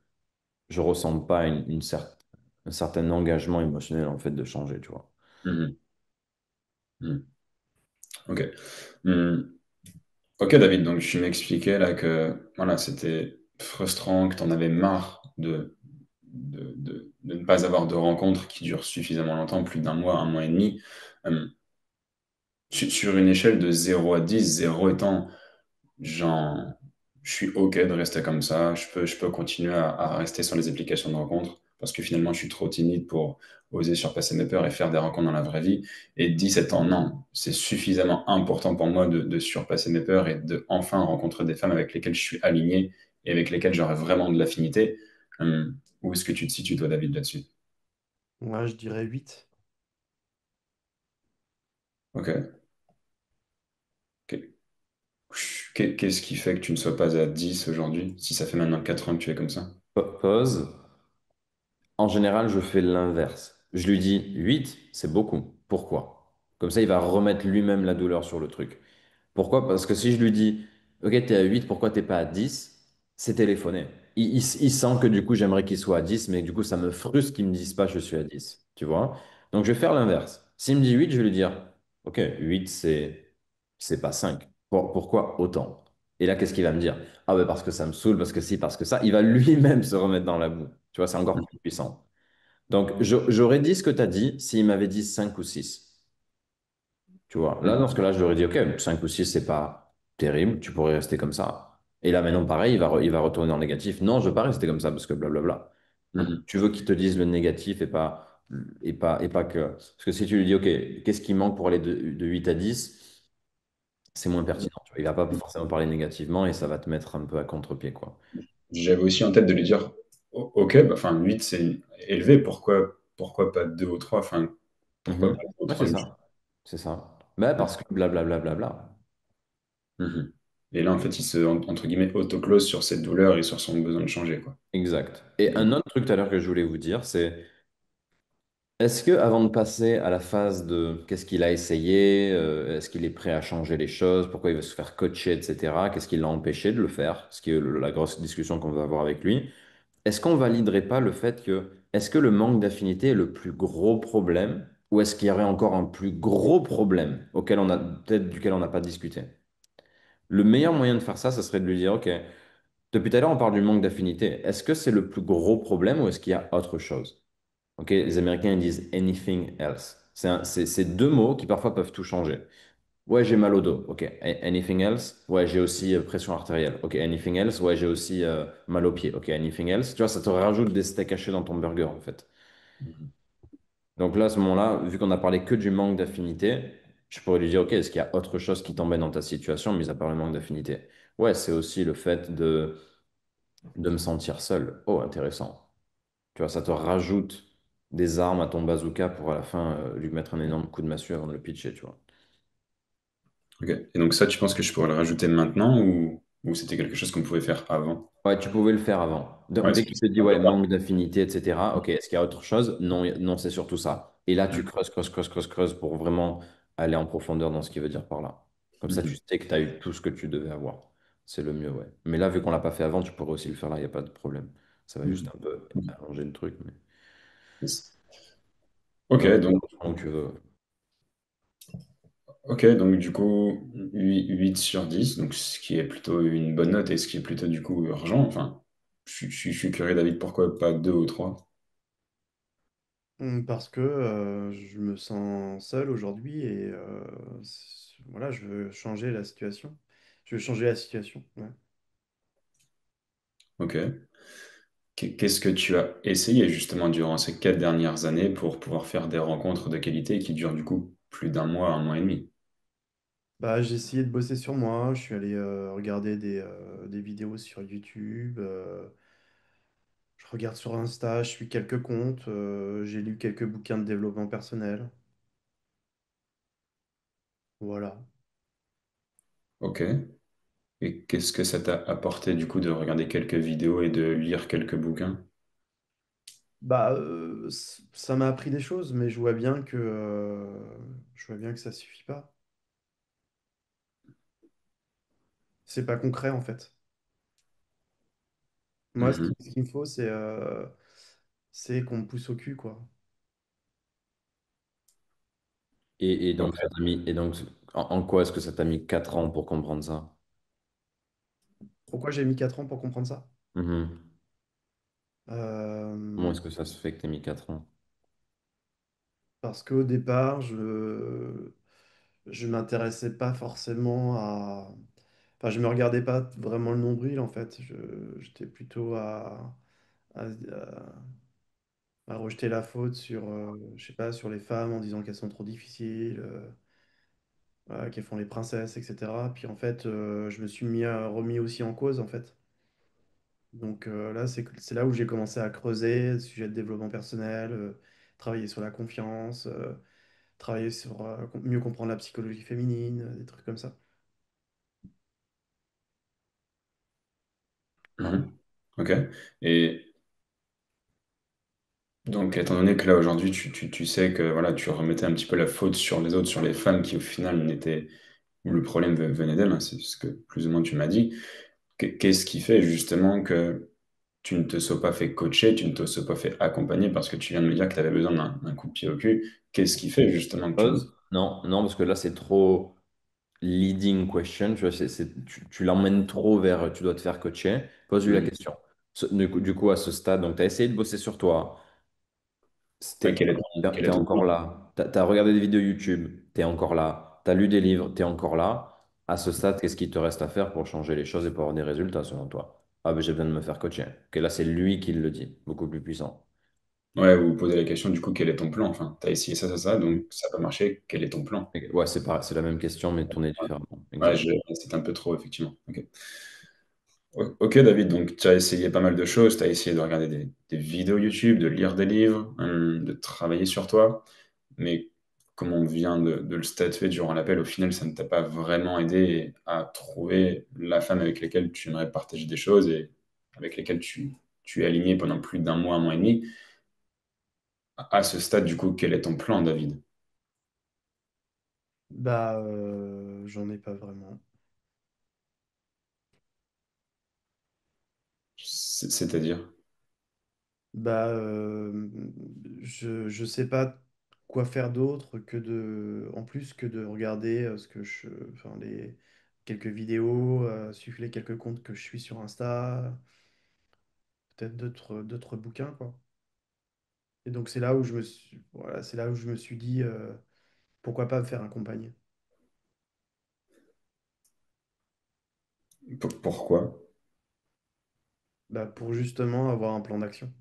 je ressens pas un certain engagement émotionnel en fait de changer, tu vois. Mhm. Mhm. Ok. Mhm. Ok, David, donc tu m'expliquais là que voilà, c'était frustrant, que tu en avais marre de ne pas avoir de rencontres qui durent suffisamment longtemps, plus d'un mois, un mois et demi. Euh, sur une échelle de 0 à 10, 0 étant genre, je suis OK de rester comme ça, je peux continuer à rester sur les applications de rencontres parce que finalement, je suis trop timide pour oser surpasser mes peurs et faire des rencontres dans la vraie vie. Et 17 ans, non, c'est suffisamment important pour moi de surpasser mes peurs et de enfin rencontrer des femmes avec lesquelles je suis aligné et avec lesquelles j'aurai vraiment de l'affinité. Où est-ce que tu te situes, toi, David, là-dessus? Moi, je dirais 8. OK. Qu'est-ce qui fait que tu ne sois pas à 10 aujourd'hui, si ça fait maintenant 4 ans que tu es comme ça? Pause. En général, je fais l'inverse. Je lui dis 8, c'est beaucoup. Pourquoi? Comme ça, il va remettre lui-même la douleur sur le truc. Pourquoi? Parce que si je lui dis, OK, t'es à 8, pourquoi t'es pas à 10? C'est téléphoné. Il sent que du coup, j'aimerais qu'il soit à 10, mais du coup, ça me frustre qu'il me dise pas je suis à 10. Tu vois? Donc, je vais faire l'inverse. S'il me dit 8, je vais lui dire, OK, 8, c'est pas 5. Pourquoi autant? Et là, qu'est-ce qu'il va me dire? Ah, ben parce que ça me saoule, parce que si, parce que ça. Il va lui-même se remettre dans la boue. Tu vois, c'est encore plus puissant. Donc, j'aurais dit ce que tu as dit s'il m'avait dit 5 ou 6. Tu vois, là, dans ce cas-là, je lui aurais dit, OK, 5 ou 6 c'est pas terrible, tu pourrais rester comme ça. Et là, maintenant, pareil, il va retourner en négatif. Non, je veux pas rester comme ça parce que blablabla. Donc, Mhm. tu veux qu'il te dise le négatif et pas que. Parce que si tu lui dis, OK, qu'est-ce qui manque pour aller de 8 à 10, c'est moins pertinent. Tu vois. Il va pas forcément parler négativement et ça va te mettre un peu à contre-pied, quoi. J'avais aussi en tête de lui dire, OK, bah, enfin, 8 c'est élevé, pourquoi pas 2 ou 3, enfin, pourquoi pas Mhm. 2 ou Ouais, 3 c'est juste. ça. C'est ça. Mais parce que blablabla. Mhm. Et là, en fait, il se, entre guillemets, auto-close sur cette douleur et sur son besoin de changer, quoi. Exact. Et un autre truc tout à l'heure que je voulais vous dire, c'est est-ce que avant de passer à la phase de qu'est-ce qu'il a essayé, est-ce qu'il est prêt à changer les choses, pourquoi il veut se faire coacher, etc., qu'est-ce qui l'a empêché de le faire, ce qui est la grosse discussion qu'on va avoir avec lui, est-ce qu'on validerait pas le fait que est-ce que le manque d'affinité est le plus gros problème ou est-ce qu'il y aurait encore un plus gros problème auquel on a peut-être duquel on n'a pas discuté? Le meilleur moyen de faire ça, ce serait de lui dire, OK, depuis tout à l'heure, on parle du manque d'affinité. Est-ce que c'est le plus gros problème ou est-ce qu'il y a autre chose? Ok, les Américains ils disent anything else. C'est deux mots qui parfois peuvent tout changer. Ouais, j'ai mal au dos. Ok, anything else? Ouais, j'ai aussi pression artérielle. Ok, anything else? Ouais, j'ai aussi mal aux pieds. Ok, anything else? Tu vois, ça te rajoute des steaks hachés dans ton burger en fait. Mhm. Donc là, à ce moment-là, vu qu'on a parlé que du manque d'affinité, je pourrais lui dire, ok, est-ce qu'il y a autre chose qui t'embête dans ta situation, mis à part le manque d'affinité? Ouais, c'est aussi le fait de me sentir seul. Oh, intéressant. Tu vois, ça te rajoute des armes à ton bazooka pour à la fin lui mettre un énorme coup de massue avant de le pitcher, tu vois. OK. Et donc ça, tu penses que je pourrais le rajouter maintenant ou c'était quelque chose qu'on pouvait faire avant? Ouais, tu pouvais le faire avant. Ouais, Dès c'est qu'il te dit un peu ouais, tard. manque d'affinité, etc. Ok, est-ce qu'il y a autre chose? Non, non, c'est surtout ça. Et là, tu Mhm. creuses pour vraiment aller en profondeur dans ce qu'il veut dire par là. Comme ça, tu Mhm. sais que tu as eu tout ce que tu devais avoir. C'est le mieux, ouais. Mais là, vu qu'on l'a pas fait avant, tu pourrais aussi le faire là, il n'y a pas de problème. Ça va juste Mhm. un peu allonger le truc, mais Yes. OK, donc, donc, quand tu veux. ok, donc du coup, 8 sur 10, donc ce qui est plutôt une bonne note et ce qui est plutôt du coup urgent. Enfin, je suis curieux, David, pourquoi pas 2 ou 3? Parce que je me sens seul aujourd'hui et voilà, je veux changer la situation. Je veux changer la situation. Ouais. Ok. Qu'est-ce que tu as essayé justement durant ces 4 dernières années pour pouvoir faire des rencontres de qualité qui durent du coup plus d'un mois, un mois et demi? Bah, j'ai essayé de bosser sur moi. Je suis allé regarder des vidéos sur YouTube. Je regarde sur Insta, je suis quelques comptes, j'ai lu quelques bouquins de développement personnel. Voilà. Ok. Et qu'est-ce que ça t'a apporté du coup de regarder quelques vidéos et de lire quelques bouquins? Bah, ça m'a appris des choses, mais je vois bien que ça suffit pas. C'est pas concret en fait. Moi, Mhm. ce qu'il me faut, c'est qu'on me pousse au cul, quoi. Et Ok. donc, ça t'a mis, et donc en quoi est-ce que ça t'a mis 4 ans pour comprendre ça? Pourquoi j'ai mis 4 ans pour comprendre ça? Mhm. Comment Euh, est-ce que ça se fait que t'aies mis 4 ans? Parce qu'au départ, je m'intéressais pas forcément à... Enfin, je me regardais pas vraiment le nombril, en fait. J'étais plutôt à, à rejeter la faute sur, je sais pas, sur les femmes en disant qu'elles sont trop difficiles, voilà, qu'elles font les princesses, etc. Puis en fait, je me suis remis aussi en cause, en fait. Donc là, c'est là où j'ai commencé à creuser le sujet de développement personnel, travailler sur la confiance, travailler sur mieux comprendre la psychologie féminine, des trucs comme ça. Voilà. Mhm. Ok. Et donc, étant donné que là aujourd'hui, tu sais que voilà, tu remettais un petit peu la faute sur les autres, sur les femmes qui au final n'étaient, où le problème venait d'elles, hein, c'est ce que plus ou moins tu m'as dit. Qu'est-ce qui fait justement que tu ne te sois pas fait coacher, tu ne te sois pas fait accompagner parce que tu viens de me dire que tu avais besoin d'un coup de pied au cul. Qu'est-ce qui fait justement que tu... Pause. Non, non, parce que là, c'est trop leading question. Tu vois, tu l'emmènes trop vers tu dois te faire coacher. Pose-lui la Mhm. question. Du coup, à ce stade, donc, tu as essayé de bosser sur toi. Ouais, T'es, quel t'es est ton encore plan? là. T'as regardé des vidéos YouTube. T'es encore là. T'as lu des livres. T'es encore là. À ce stade, qu'est-ce qu'il te reste à faire pour changer les choses et pour avoir des résultats selon toi? Ah, ben, j'ai besoin de me faire coacher. Ok, là, c'est lui qui le dit. Beaucoup plus puissant. Ouais, vous posez la question du coup, quel est ton plan? Enfin, tu as essayé ça, donc ça n'a pas marché, quel est ton plan? Ouais, c'est la même question, mais tournée différemment. Ouais, Exact. c'est un peu trop, effectivement. Ok. Ok, David, donc tu as essayé pas mal de choses, tu as essayé de regarder des vidéos YouTube, de lire des livres, de travailler sur toi, mais comme on vient de le statuer durant l'appel, au final, ça ne t'a pas vraiment aidé à trouver la femme avec laquelle tu aimerais partager des choses et avec laquelle tu es aligné pendant plus d'un mois, un mois et demi. À ce stade, du coup, quel est ton plan, David? Bah, j'en ai pas vraiment. C'est-à-dire? Bah, je sais pas quoi faire d'autre en plus que de regarder enfin, quelques vidéos, suivre les quelques comptes que je suis sur Insta, peut-être d'autres bouquins, quoi. Et donc c'est là où je me suis dit, pourquoi pas me faire accompagner? Pourquoi? Bah, pour justement avoir un plan d'action.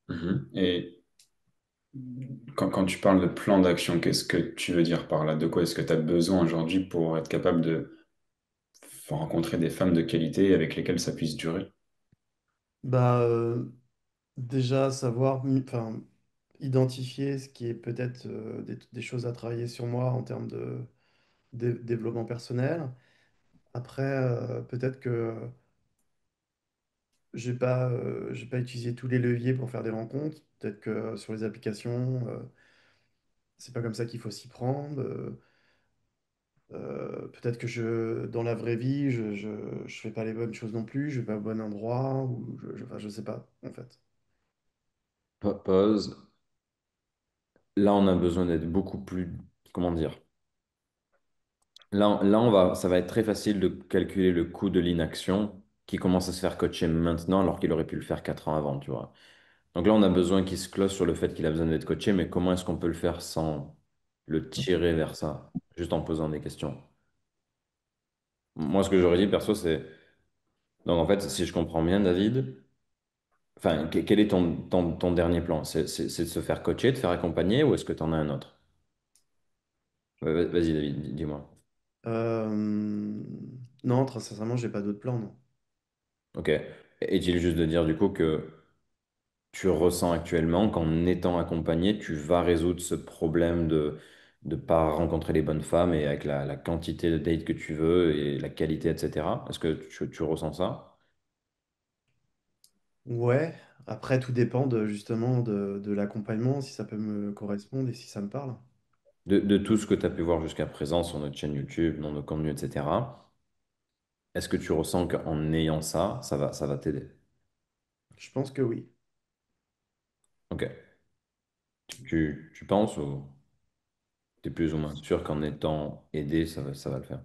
Mhm. Et quand tu parles de plan d'action, qu'est-ce que tu veux dire par là? De quoi est-ce que tu as besoin aujourd'hui pour être capable de rencontrer des femmes de qualité avec lesquelles ça puisse durer? Bah, déjà enfin, identifier ce qui est peut-être des choses à travailler sur moi en termes de développement personnel. Après, peut-être que j'ai pas utilisé tous les leviers pour faire des rencontres. Peut-être que sur les applications, c'est pas comme ça qu'il faut s'y prendre. Peut-être que dans la vraie vie, je fais pas les bonnes choses non plus. Je vais pas au bon endroit ou enfin, je sais pas en fait. Pause. Là, on a besoin d'être beaucoup plus, comment dire? Ça va être très facile de calculer le coût de l'inaction qui commence à se faire coacher maintenant alors qu'il aurait pu le faire 4 ans avant, tu vois. Donc là, on a besoin qu'il se close sur le fait qu'il a besoin d'être coaché, mais comment est-ce qu'on peut le faire sans le tirer vers ça, juste en posant des questions? Moi, ce que j'aurais dit, perso, c'est... Donc en fait, si je comprends bien, David, enfin, quel est ton dernier plan? C'est de se faire coacher, de faire accompagner, ou est-ce que tu en as un autre? Ouais, vas-y, David, dis-moi. Non, très sincèrement, j'ai pas d'autre plan, non. Ok. Est-il juste de dire du coup que tu ressens actuellement qu'en étant accompagné, tu vas résoudre ce problème de ne pas rencontrer les bonnes femmes et avec la quantité de dates que tu veux et la qualité, etc. Est-ce que tu ressens ça? Ouais, après tout dépend justement de l'accompagnement, si ça peut me correspondre et si ça me parle. De tout ce que tu as pu voir jusqu'à présent sur notre chaîne YouTube, dans nos contenus, etc. Est-ce que tu ressens qu'en ayant ça, ça va t'aider? Je pense que oui. Ok. Tu penses ou tu es plus ou moins sûr qu'en étant aidé, ça va le faire?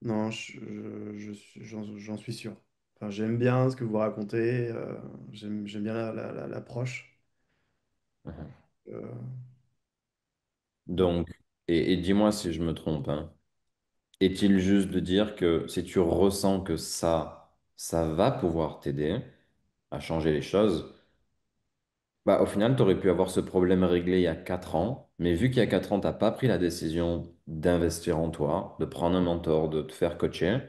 Non, j'en suis sûr. Enfin, j'aime bien ce que vous racontez, j'aime bien l'approche. Mhm. Euh, Donc, et dis-moi si je me trompe, hein. Est-il juste de dire que si tu ressens que ça va pouvoir t'aider à changer les choses, bah, au final, tu aurais pu avoir ce problème réglé il y a 4 ans, mais vu qu'il y a 4 ans, tu n'as pas pris la décision d'investir en toi, de prendre un mentor, de te faire coacher,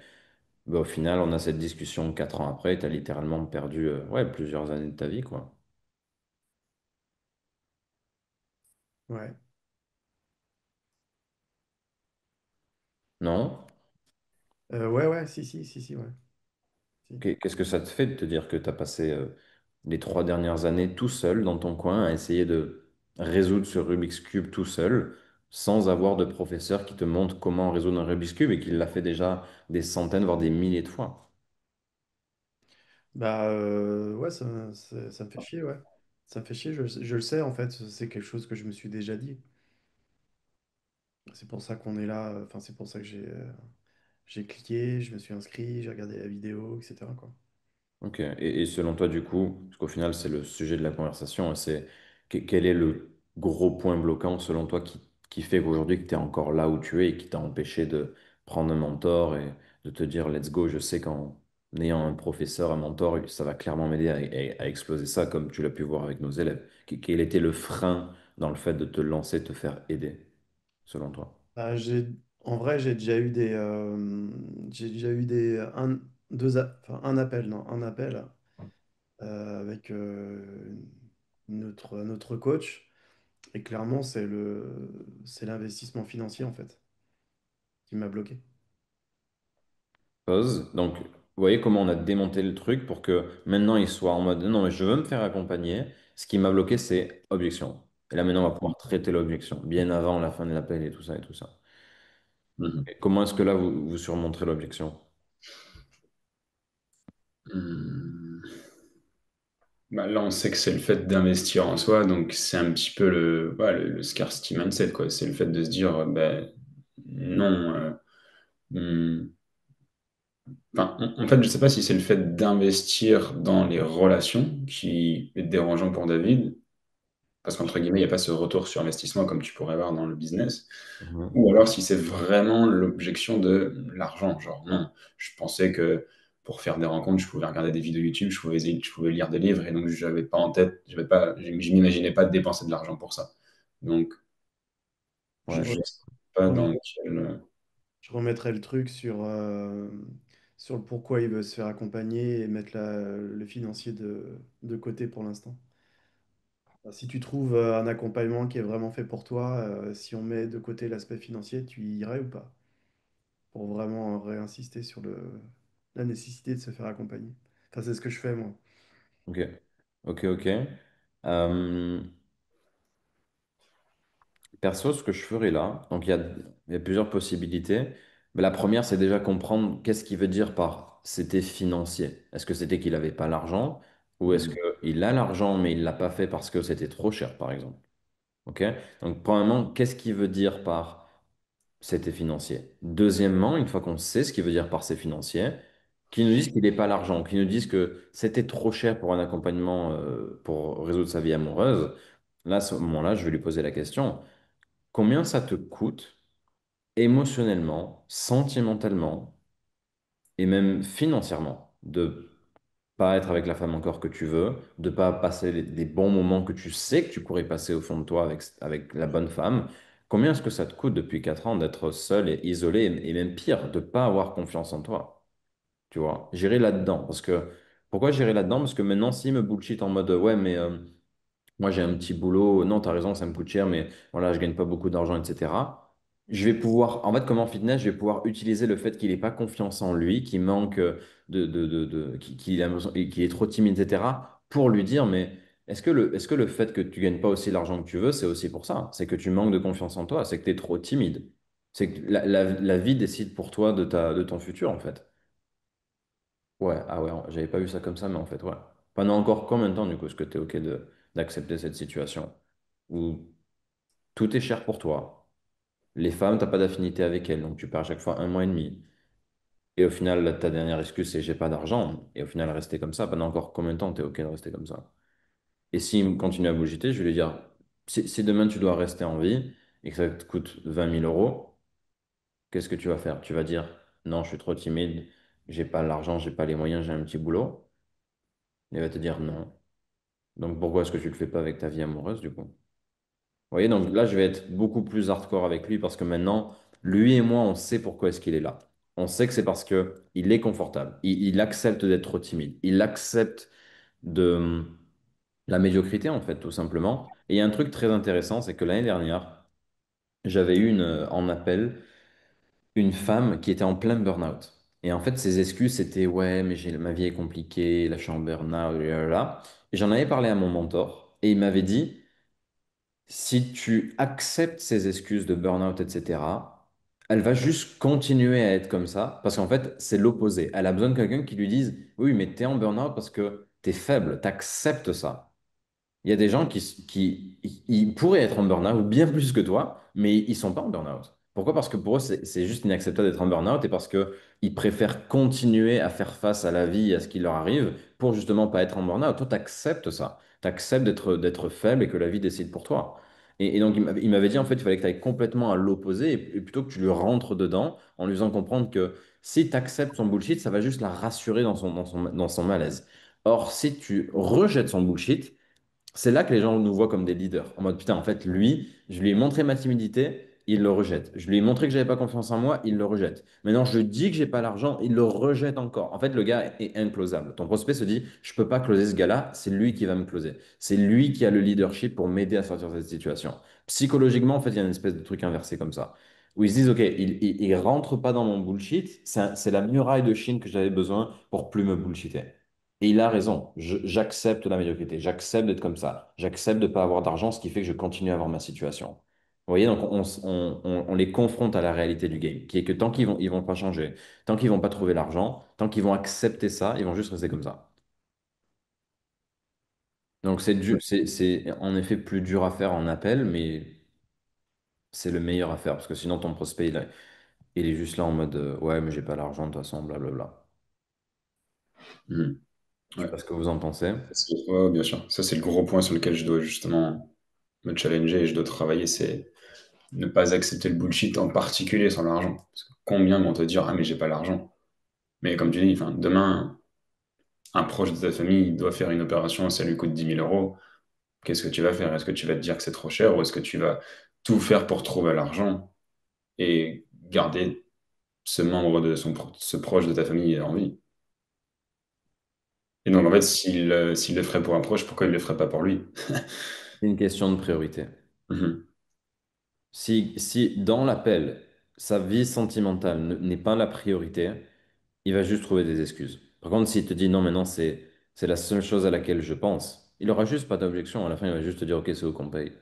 bah, au final, on a cette discussion 4 ans après, tu as littéralement perdu ouais, plusieurs années de ta vie, quoi. ouais. Non? Ouais, ouais, si, ouais. Si. Qu'est-ce que ça te fait de te dire que tu as passé les 3 dernières années tout seul dans ton coin à essayer de résoudre ce Rubik's Cube tout seul, sans avoir de professeur qui te montre comment résoudre un Rubik's Cube et qui l'a fait déjà des centaines, voire des milliers de fois? Bah ouais, ça me fait chier, ouais. Ça me fait chier, je le sais en fait, c'est quelque chose que je me suis déjà dit. C'est pour ça qu'on est là, enfin c'est pour ça que j'ai cliqué, je me suis inscrit, j'ai regardé la vidéo, etc. quoi. Ok. Et selon toi, du coup, parce qu'au final, c'est le sujet de la conversation, hein, c'est quel est le gros point bloquant selon toi qui fait qu'aujourd'hui que tu es encore là où tu es et qui t'a empêché de prendre un mentor et de te dire, let's go, je sais qu'en ayant un professeur, un mentor, ça va clairement m'aider à exploser ça comme tu l'as pu voir avec nos élèves. Quel était le frein dans le fait de te lancer, te faire aider, selon toi? Bah, en vrai, j'ai déjà eu enfin, un appel, non, un appel avec notre coach. Et clairement, c'est l'investissement financier en fait qui m'a bloqué. Pause. Donc, vous voyez comment on a démonté le truc pour que maintenant il soit en mode non, mais je veux me faire accompagner. Ce qui m'a bloqué, c'est objection. Et là, maintenant, on va pouvoir traiter l'objection bien avant la fin de l'appel et tout ça et tout ça. Mhm. Et comment est-ce que là, vous surmonterez l'objection? Hmm. Bah, là, on sait que c'est le fait d'investir en soi, donc c'est un petit peu le scarcity mindset, quoi. C'est le fait de se dire, ben, non. Hmm, enfin, en fait, je sais pas si c'est le fait d'investir dans les relations qui est dérangeant pour David, parce qu'entre guillemets, il n'y a pas ce retour sur investissement comme tu pourrais avoir dans le business. Mhm. Ou alors si c'est vraiment l'objection de l'argent, genre non, je pensais que pour faire des rencontres, je pouvais regarder des vidéos YouTube, je pouvais lire des livres, et donc j'avais pas en tête, je m'imaginais pas de dépenser de l'argent pour ça. Donc Ouais. je Je, sais pas rem- dans quel... je remettrai le truc sur le pourquoi il veut se faire accompagner et mettre le financier de côté pour l'instant. Si tu trouves un accompagnement qui est vraiment fait pour toi, si on met de côté l'aspect financier, tu y irais ou pas? Pour vraiment réinsister sur la nécessité de se faire accompagner. Enfin, c'est ce que je fais moi. Ok. Ok, ok. Euh, Perso, ce que je ferais là, donc il y a plusieurs possibilités. Mais la première, c'est déjà comprendre qu'est-ce qu'il veut dire par c'était financier. Est-ce que c'était qu'il n'avait pas l'argent ou est-ce Mhm. qu'il a l'argent mais il ne l'a pas fait parce que c'était trop cher, par exemple? Ok? Donc, premièrement, qu'est-ce qu'il veut dire par c'était financier? Deuxièmement, une fois qu'on sait ce qu'il veut dire par c'est financier, qu'il nous dise qu'il n'est pas l'argent, qu'il nous dise que c'était trop cher pour un accompagnement pour résoudre sa vie amoureuse. Là, à ce moment-là, je vais lui poser la question. Combien ça te coûte émotionnellement, sentimentalement et même financièrement de pas être avec la femme encore que tu veux, de pas passer des bons moments que tu sais que tu pourrais passer au fond de toi avec la bonne femme? Combien est-ce que ça te coûte depuis 4 ans d'être seul et isolé et même pire, de pas avoir confiance en toi? Tu vois, j'irai là-dedans parce que Pourquoi j'irai là-dedans? Parce que maintenant, s'il me bullshit en mode ouais, mais moi j'ai un petit boulot, non, t'as raison, ça me coûte cher, mais voilà, je gagne pas beaucoup d'argent, etc. Je vais pouvoir, en fait, comme en fitness, je vais pouvoir utiliser le fait qu'il n'ait pas confiance en lui, qu'il manque qu'il a qu'il est trop timide, etc., pour lui dire, mais est-ce que le fait que tu gagnes pas aussi l'argent que tu veux, c'est aussi pour ça? C'est que tu manques de confiance en toi, c'est que tu es trop timide. C'est que la vie décide pour toi de ton futur, en fait. Ouais, ah ouais, j'avais pas vu ça comme ça, mais en fait, ouais. Pendant encore combien de temps, du coup, est-ce que tu es OK d'accepter cette situation où tout est cher pour toi? Les femmes, t'as pas d'affinité avec elles, donc tu perds à chaque fois un mois et demi. Et au final, ta dernière excuse, c'est j'ai pas d'argent. Et au final, rester comme ça, pendant encore combien de temps tu es OK de rester comme ça? Et s'il me continue à bullshiter, je vais lui dire, si demain tu dois rester en vie et que ça te coûte 20 000 euros, qu'est-ce que tu vas faire? Tu vas dire, non, je suis trop timide, j'ai pas l'argent, j'ai pas les moyens, j'ai un petit boulot. Il va te dire non. Donc pourquoi est-ce que tu le fais pas avec ta vie amoureuse du coup? Vous voyez, donc là, je vais être beaucoup plus hardcore avec lui parce que maintenant, lui et moi, on sait pourquoi est-ce qu'il est là. On sait que c'est parce que il est confortable. Il accepte d'être trop timide. Il accepte de la médiocrité, en fait, tout simplement. Et il y a un truc très intéressant, c'est que l'année dernière, j'avais eu en appel une femme qui était en plein burn-out. Et en fait, ses excuses, c'était ouais, mais ma vie est compliquée, là, je suis en burn-out, là. Et j'en avais parlé à mon mentor et il m'avait dit, si tu acceptes ses excuses de burn-out, etc., elle va juste continuer à être comme ça parce qu'en fait, c'est l'opposé. Elle a besoin de quelqu'un qui lui dise, oui, mais t'es en burn-out parce que t'es faible, t'acceptes ça. Il y a des gens ils pourraient être en burn-out, ou bien plus que toi, mais ils sont pas en burn-out. Pourquoi? Parce que pour eux, c'est juste inacceptable d'être en burn-out et parce qu'ils préfèrent continuer à faire face à la vie et à ce qui leur arrive pour justement pas être en burn-out. Toi, tu acceptes ça. Tu acceptes d'être faible et que la vie décide pour toi. Et donc, il m'avait dit, en fait, il fallait que tu ailles complètement à l'opposé et plutôt que tu lui rentres dedans en lui faisant comprendre que si tu acceptes son bullshit, ça va juste la rassurer dans son malaise. Or, si tu rejettes son bullshit, c'est là que les gens nous voient comme des leaders. En mode, putain, en fait, lui, je lui ai montré ma timidité, il le rejette. Je lui ai montré que j'avais pas confiance en moi, il le rejette. Maintenant, je dis que j'ai pas l'argent, il le rejette encore. En fait, le gars est inclosable. Ton prospect se dit, je peux pas closer ce gars-là, c'est lui qui va me closer. C'est lui qui a le leadership pour m'aider à sortir de cette situation. Psychologiquement, en fait, il y a une espèce de truc inversé comme ça. Où ils se disent, OK, il rentre pas dans mon bullshit, c'est la muraille de Chine que j'avais besoin pour plus me bullshiter. Et il a raison. J'accepte la médiocrité. J'accepte d'être comme ça. J'accepte de ne pas avoir d'argent, ce qui fait que je continue à avoir ma situation. Vous voyez, donc on les confronte à la réalité du game, qui est que tant ils vont pas changer, tant qu'ils vont pas trouver l'argent, tant qu'ils vont accepter ça, ils vont juste rester comme ça. Donc c'est en effet plus dur à faire en appel, mais c'est le meilleur à faire, parce que sinon ton prospect, il est juste là en mode ouais, mais j'ai pas l'argent de toute façon, blablabla. Mhm. Je sais Ouais. pas ce que vous en pensez. Ouais, bien sûr. Ça, c'est le gros point sur lequel je dois justement me challenger et je dois travailler, c'est ne pas accepter le bullshit, en particulier sur l'argent. Parce que combien vont te dire, ah, mais j'ai pas l'argent. Mais comme tu dis, enfin, demain, un proche de ta famille il doit faire une opération, ça lui coûte 10 000 euros. Qu'est-ce que tu vas faire? Est-ce que tu vas te dire que c'est trop cher ou est-ce que tu vas tout faire pour trouver l'argent et garder ce membre ce proche de ta famille en vie? Et donc, en fait, s'il le ferait pour un proche, pourquoi il le ferait pas pour lui? C'est une question de priorité. Mhm. Si dans l'appel, sa vie sentimentale n'est pas la priorité, il va juste trouver des excuses. Par contre, s'il te dit non, mais non, c'est la seule chose à laquelle je pense, il aura juste pas d'objection. À la fin, il va juste te dire ok, c'est où qu'on paye.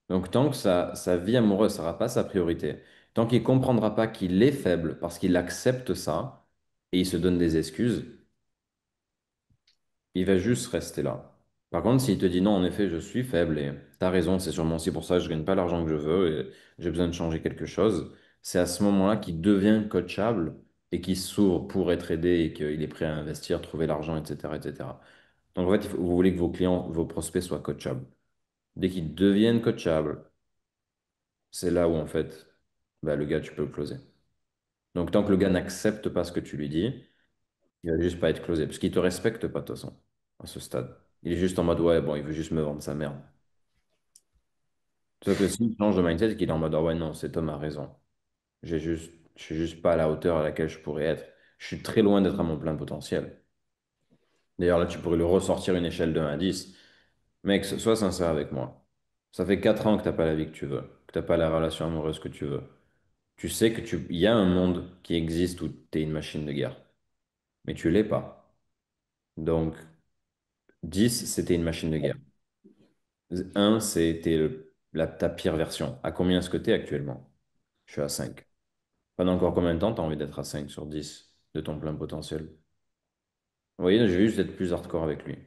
Donc, tant que sa vie amoureuse ne sera pas sa priorité, tant qu'il comprendra pas qu'il est faible parce qu'il accepte ça et il se donne des excuses, il va juste rester là. Par contre, s'il te dit non, en effet, je suis faible et t'as raison, c'est sûrement aussi pour ça que je gagne pas l'argent que je veux et j'ai besoin de changer quelque chose, c'est à ce moment-là qu'il devient coachable et qu'il s'ouvre pour être aidé et qu'il est prêt à investir, trouver l'argent, etc., etc. Donc en fait, vous voulez que vos clients, vos prospects soient coachables. Dès qu'ils deviennent coachables, c'est là où en fait, bah, le gars, tu peux le closer. Donc tant que le gars n'accepte pas ce que tu lui dis, il va juste pas être closé, parce qu'il te respecte pas de toute façon, à ce stade. Il est juste en mode, ouais, bon, il veut juste me vendre sa merde. Sauf que s'il change de mindset et qu'il est en mode, ah ouais, non, cet homme a raison. Je suis juste pas à la hauteur à laquelle je pourrais être. Je suis très loin d'être à mon plein potentiel. D'ailleurs, là, tu pourrais le ressortir une échelle de 1 à 10. Mec, sois sincère avec moi. Ça fait 4 ans que t'as pas la vie que tu veux, que t'as pas la relation amoureuse que tu veux. Tu sais que il y a un monde qui existe où tu es une machine de guerre, mais tu l'es pas. Donc, 10, c'était une machine de guerre. Un, c'était ta pire version. À combien est-ce que tu es actuellement? Je suis à 5. Pendant encore combien de temps tu as envie d'être à 5 sur 10 de ton plein potentiel? Vous voyez, je vais juste être plus hardcore avec lui.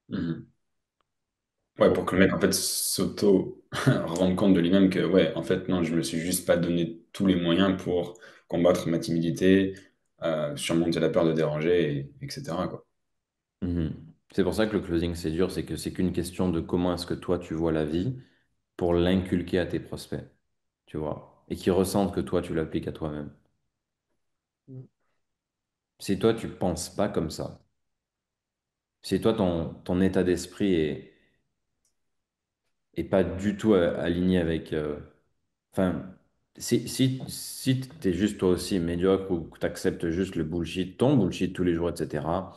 Mhm. Ouais, pour que le mec, en fait, s'auto rende compte de lui-même que, ouais, en fait, non, je me suis juste pas donné tous les moyens pour combattre ma timidité, surmonter la peur de déranger, etc., quoi. Mhm. C'est pour ça que le closing, c'est dur, c'est que c'est qu'une question de comment est-ce que toi, tu vois la vie pour l'inculquer à tes prospects, tu vois, et qu'ils ressentent que toi, tu l'appliques à toi-même. Si toi, tu penses pas comme ça, si toi, ton état d'esprit est pas du tout aligné avec... enfin, si tu es juste toi aussi médiocre ou que tu acceptes juste le bullshit, ton bullshit tous les jours, etc.,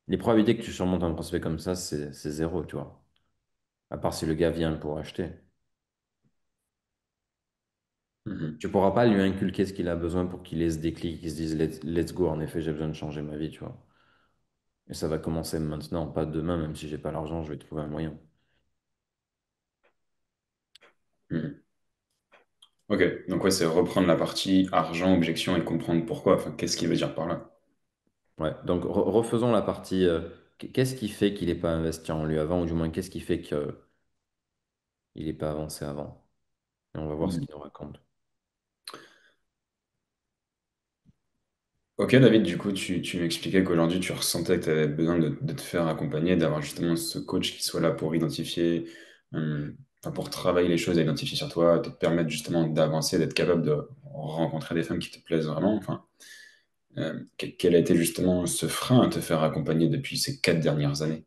les probabilités que tu surmontes un prospect comme ça, c'est zéro, tu vois. À part si le gars vient pour acheter. Mhm. Tu pourras pas lui inculquer ce qu'il a besoin pour qu'il ait ce déclic, qu'il se dise let's go, en effet, j'ai besoin de changer ma vie, tu vois. Et ça va commencer maintenant, pas demain, même si j'ai pas l'argent, je vais trouver un moyen. Mhm. Ok, donc ouais, c'est reprendre la partie argent, objection et comprendre pourquoi. Enfin, qu'est-ce qu'il veut dire par là? Ouais, donc refaisons la partie. Qu'est-ce qui fait qu'il n'est pas investi en lui avant, ou du moins qu'est-ce qui fait qu'il n'est pas avancé avant? Et on va voir ce Mhm. qu'il nous raconte. Ok, David, du coup, tu m'expliquais qu'aujourd'hui, tu ressentais que tu avais besoin de te faire accompagner, d'avoir justement ce coach qui soit là pour identifier, enfin, pour travailler les choses à identifier sur toi, te permettre justement d'avancer, d'être capable de rencontrer des femmes qui te plaisent vraiment. Enfin, quel a été justement ce frein à te faire accompagner depuis ces 4 dernières années?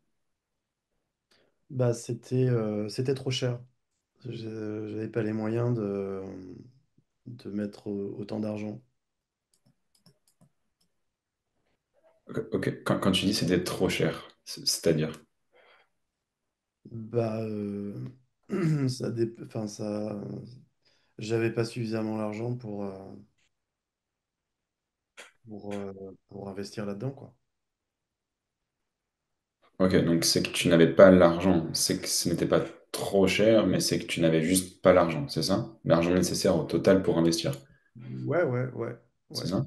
Bah, c'était trop cher. J'avais pas les moyens de mettre autant d'argent. Ok, ok. Quand tu dis c'était trop cher, c'est-à-dire? Bah, enfin, j'avais pas suffisamment l'argent pour investir là-dedans, quoi. Ok, donc c'est que tu n'avais pas l'argent, c'est que ce n'était pas trop cher, mais c'est que tu n'avais juste pas l'argent, c'est ça? L'argent nécessaire au total pour investir, Ouais, ouais, ouais, c'est ouais, ça?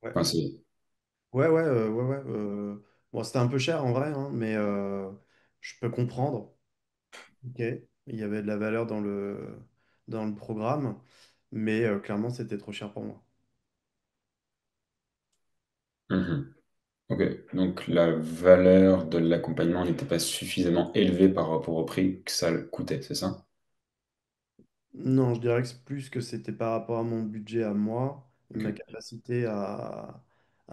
ouais. Enfin, c'est... Ouais. Bon, c'était un peu cher en vrai, hein, mais je peux comprendre. Ok, il y avait de la valeur dans le programme, mais clairement, c'était trop cher pour moi. Mhm. Ok, donc la valeur de l'accompagnement n'était pas suffisamment élevée par rapport au prix que ça le coûtait, c'est ça? Non, je dirais que c'est plus que c'était par rapport à mon budget à moi et ma Ok. capacité à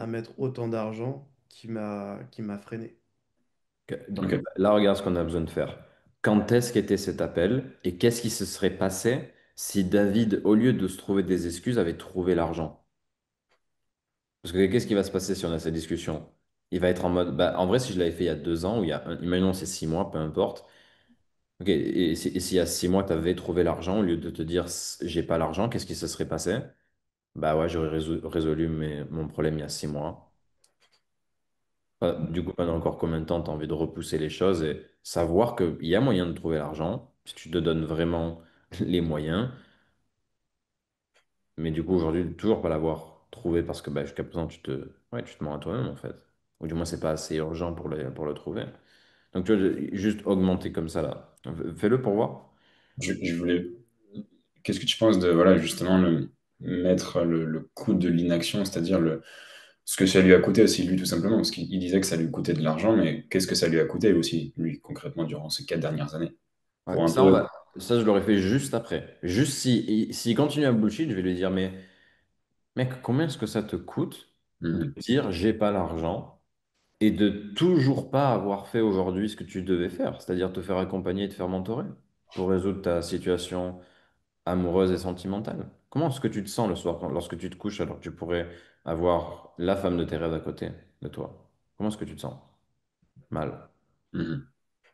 mettre autant d'argent qui m'a freiné. Ok, donc Ok. là, regarde ce qu'on a besoin de faire. Quand est-ce qu'était cet appel et qu'est-ce qui se serait passé si David, au lieu de se trouver des excuses, avait trouvé l'argent? Parce que qu'est-ce qui va se passer si on a cette discussion? Il va être en mode, bah, en vrai, si je l'avais fait il y a 2 ans, ou imaginons c'est 6 mois, peu importe. Ok, et s'il y a 6 mois, tu avais trouvé l'argent, au lieu de te dire j'ai pas l'argent, qu'est-ce qui se serait passé? Bah ouais, j'aurais résolu mon problème il y a 6 mois. Du coup, pendant encore combien de temps tu as envie de repousser les choses et savoir qu'il y a moyen de trouver l'argent, si tu te donnes vraiment les moyens. Mais du coup, aujourd'hui, toujours pas l'avoir trouvé parce que bah, jusqu'à présent, ouais, tu te mens à toi-même en fait. Ou du moins, c'est pas assez urgent pour le trouver. Donc, tu vois, juste augmenter comme ça là. Fais-le pour voir. Je voulais... Qu'est-ce que tu penses de, voilà, justement, mettre le coût de l'inaction, c'est-à-dire ce que ça lui a coûté aussi, lui, tout simplement, parce qu'il disait que ça lui coûtait de l'argent, mais qu'est-ce que ça lui a coûté aussi, lui, concrètement, durant ces 4 dernières années? Ouais, Pour un ça, on peu... va, ça, je l'aurais fait juste après. Juste s'il continue à bullshit, je vais lui dire, mais mec, combien est-ce que ça te coûte de Mhm. dire j'ai pas l'argent et de toujours pas avoir fait aujourd'hui ce que tu devais faire, c'est-à-dire te faire accompagner et te faire mentorer pour résoudre ta situation amoureuse et sentimentale. Comment est-ce que tu te sens le soir lorsque tu te couches alors que tu pourrais avoir la femme de tes rêves à côté de toi? comment est-ce que tu te sens? Mal. Mhm.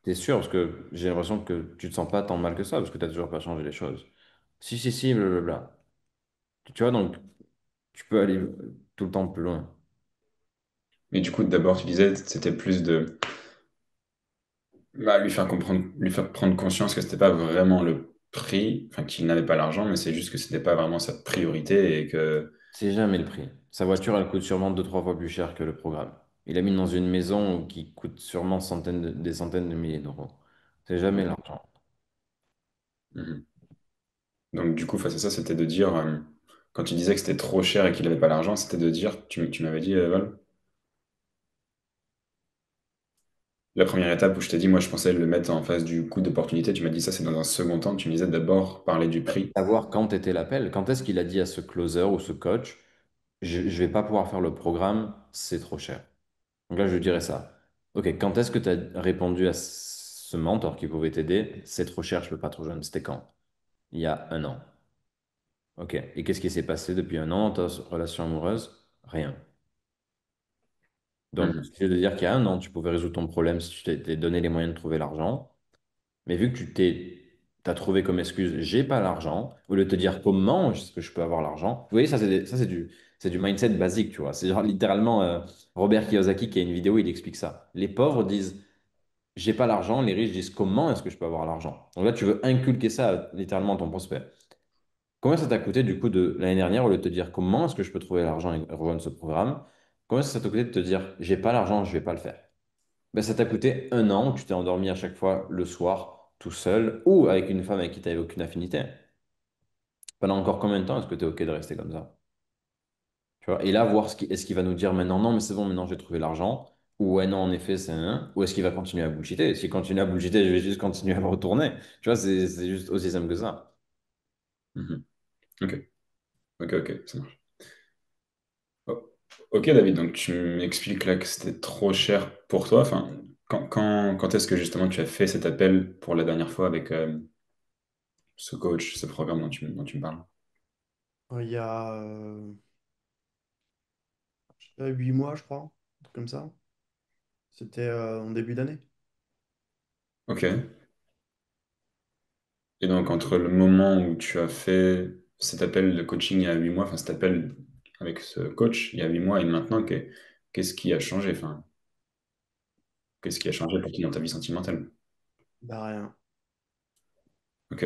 T'es sûr? Parce que j'ai l'impression que tu te sens pas tant mal que ça, parce que t'as toujours pas changé les choses. Si, si, si, blablabla. Tu vois, donc, tu peux aller tout le temps plus loin. Mais du coup, d'abord, tu disais, c'était plus de bah, lui faire comprendre, lui faire prendre conscience que c'était pas vraiment le prix, enfin qu'il n'avait pas l'argent, mais c'est juste que c'était pas vraiment sa priorité et que. C'est jamais le prix. Sa voiture, elle coûte sûrement deux, trois fois plus cher que le programme. Il a mis dans une maison qui coûte sûrement des centaines de milliers d'euros. C'est jamais l'argent. Mhm. Donc du coup, face à ça, c'était de dire, quand tu disais que c'était trop cher et qu'il n'avait pas l'argent, c'était de dire, tu m'avais dit, Val, la première étape où je t'ai dit, moi je pensais le mettre en face du coût d'opportunité, tu m'as dit ça, c'est dans un second temps, tu me disais d'abord parler du prix. Savoir quand était l'appel, quand est-ce qu'il a dit à ce closer ou ce coach, je ne vais pas pouvoir faire le programme, c'est trop cher. Donc là, je dirais ça. Ok, quand est-ce que tu as répondu à ce mentor qui pouvait t'aider? C'est trop cher, je peux pas trop jeune. C'était quand? Il y a un an. Ok, et qu'est-ce qui s'est passé depuis un an dans ta relation amoureuse? Rien. Donc, Mhm. c'est de dire qu'il y a un an, tu pouvais résoudre ton problème si tu t'étais donné les moyens de trouver l'argent. Mais vu que t'as trouvé comme excuse, j'ai pas l'argent, au lieu de te dire comment est-ce que je peux avoir l'argent. Vous voyez, ça c'est du mindset basique, tu vois. C'est genre littéralement Robert Kiyosaki qui a une vidéo, il explique ça. Les pauvres disent, j'ai pas l'argent, les riches disent, comment est-ce que je peux avoir l'argent? Donc là, tu veux inculquer ça littéralement à ton prospect. Combien ça t'a coûté du coup de l'année dernière, au lieu de te dire, comment est-ce que je peux trouver l'argent et rejoindre ce programme? Combien ça t'a coûté de te dire, j'ai pas l'argent, je vais pas le faire? Ben, ça t'a coûté un an où tu t'es endormi à chaque fois le soir, tout seul, ou avec une femme avec qui tu n'avais aucune affinité. Pendant encore combien de temps est-ce que tu es OK de rester comme ça? Tu vois? Et là, voir est-ce qu'il va nous dire maintenant, non, mais c'est bon, maintenant j'ai trouvé l'argent, ou ouais, non, en effet, c'est un, ou est-ce qu'il va continuer à bullshiter? S'il continue à bullshiter, je vais juste continuer à le retourner. Tu vois, c'est juste aussi simple que ça. Mhm. Ok, ok, ok, ça marche. Oh. Ok, David, donc tu m'expliques là que c'était trop cher pour toi. Enfin, quand est-ce que justement tu as fait cet appel pour la dernière fois avec ce coach, ce programme dont tu me parles? Il y a je sais pas, 8 mois, je crois, un truc comme ça. C'était en début d'année. Ok. Et donc, entre le moment où tu as fait cet appel de coaching il y a 8 mois, enfin cet appel avec ce coach il y a 8 mois et maintenant, qu'est-ce qui a changé? Enfin, qu'est-ce qui a changé pour toi dans ta vie sentimentale? Bah rien. Ok.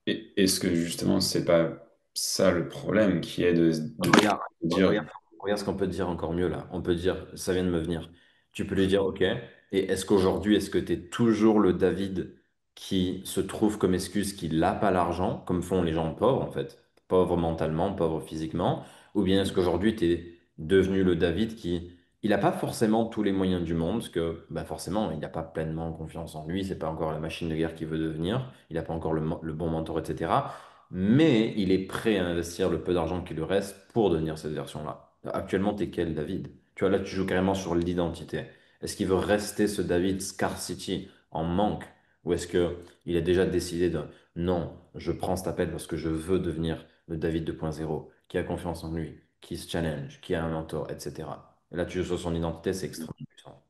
Et est-ce que justement, c'est pas ça le problème qui est de Regarde, dire. regarde, regarde ce qu'on peut dire encore mieux là. On peut dire, ça vient de me venir. Tu peux lui dire, OK, et est-ce qu'aujourd'hui, est-ce que tu es toujours le David qui se trouve comme excuse qu'il n'a pas l'argent, comme font les gens pauvres en fait, pauvres mentalement, pauvres physiquement, ou bien est-ce qu'aujourd'hui, tu es devenu le David qui, il n'a pas forcément tous les moyens du monde, parce que bah forcément, il n'a pas pleinement confiance en lui, c'est pas encore la machine de guerre qu'il veut devenir, il n'a pas encore le bon mentor, etc. Mais il est prêt à investir le peu d'argent qui lui reste pour devenir cette version-là. Actuellement, t'es quel David? Tu vois, là, tu joues carrément sur l'identité. Est-ce qu'il veut rester ce David Scarcity en manque? Ou est-ce que il a déjà décidé de non, je prends cet appel parce que je veux devenir le David 2.0, qui a confiance en lui, qui se challenge, qui a un mentor, etc. Et là, tu joues sur son identité, c'est extrêmement puissant.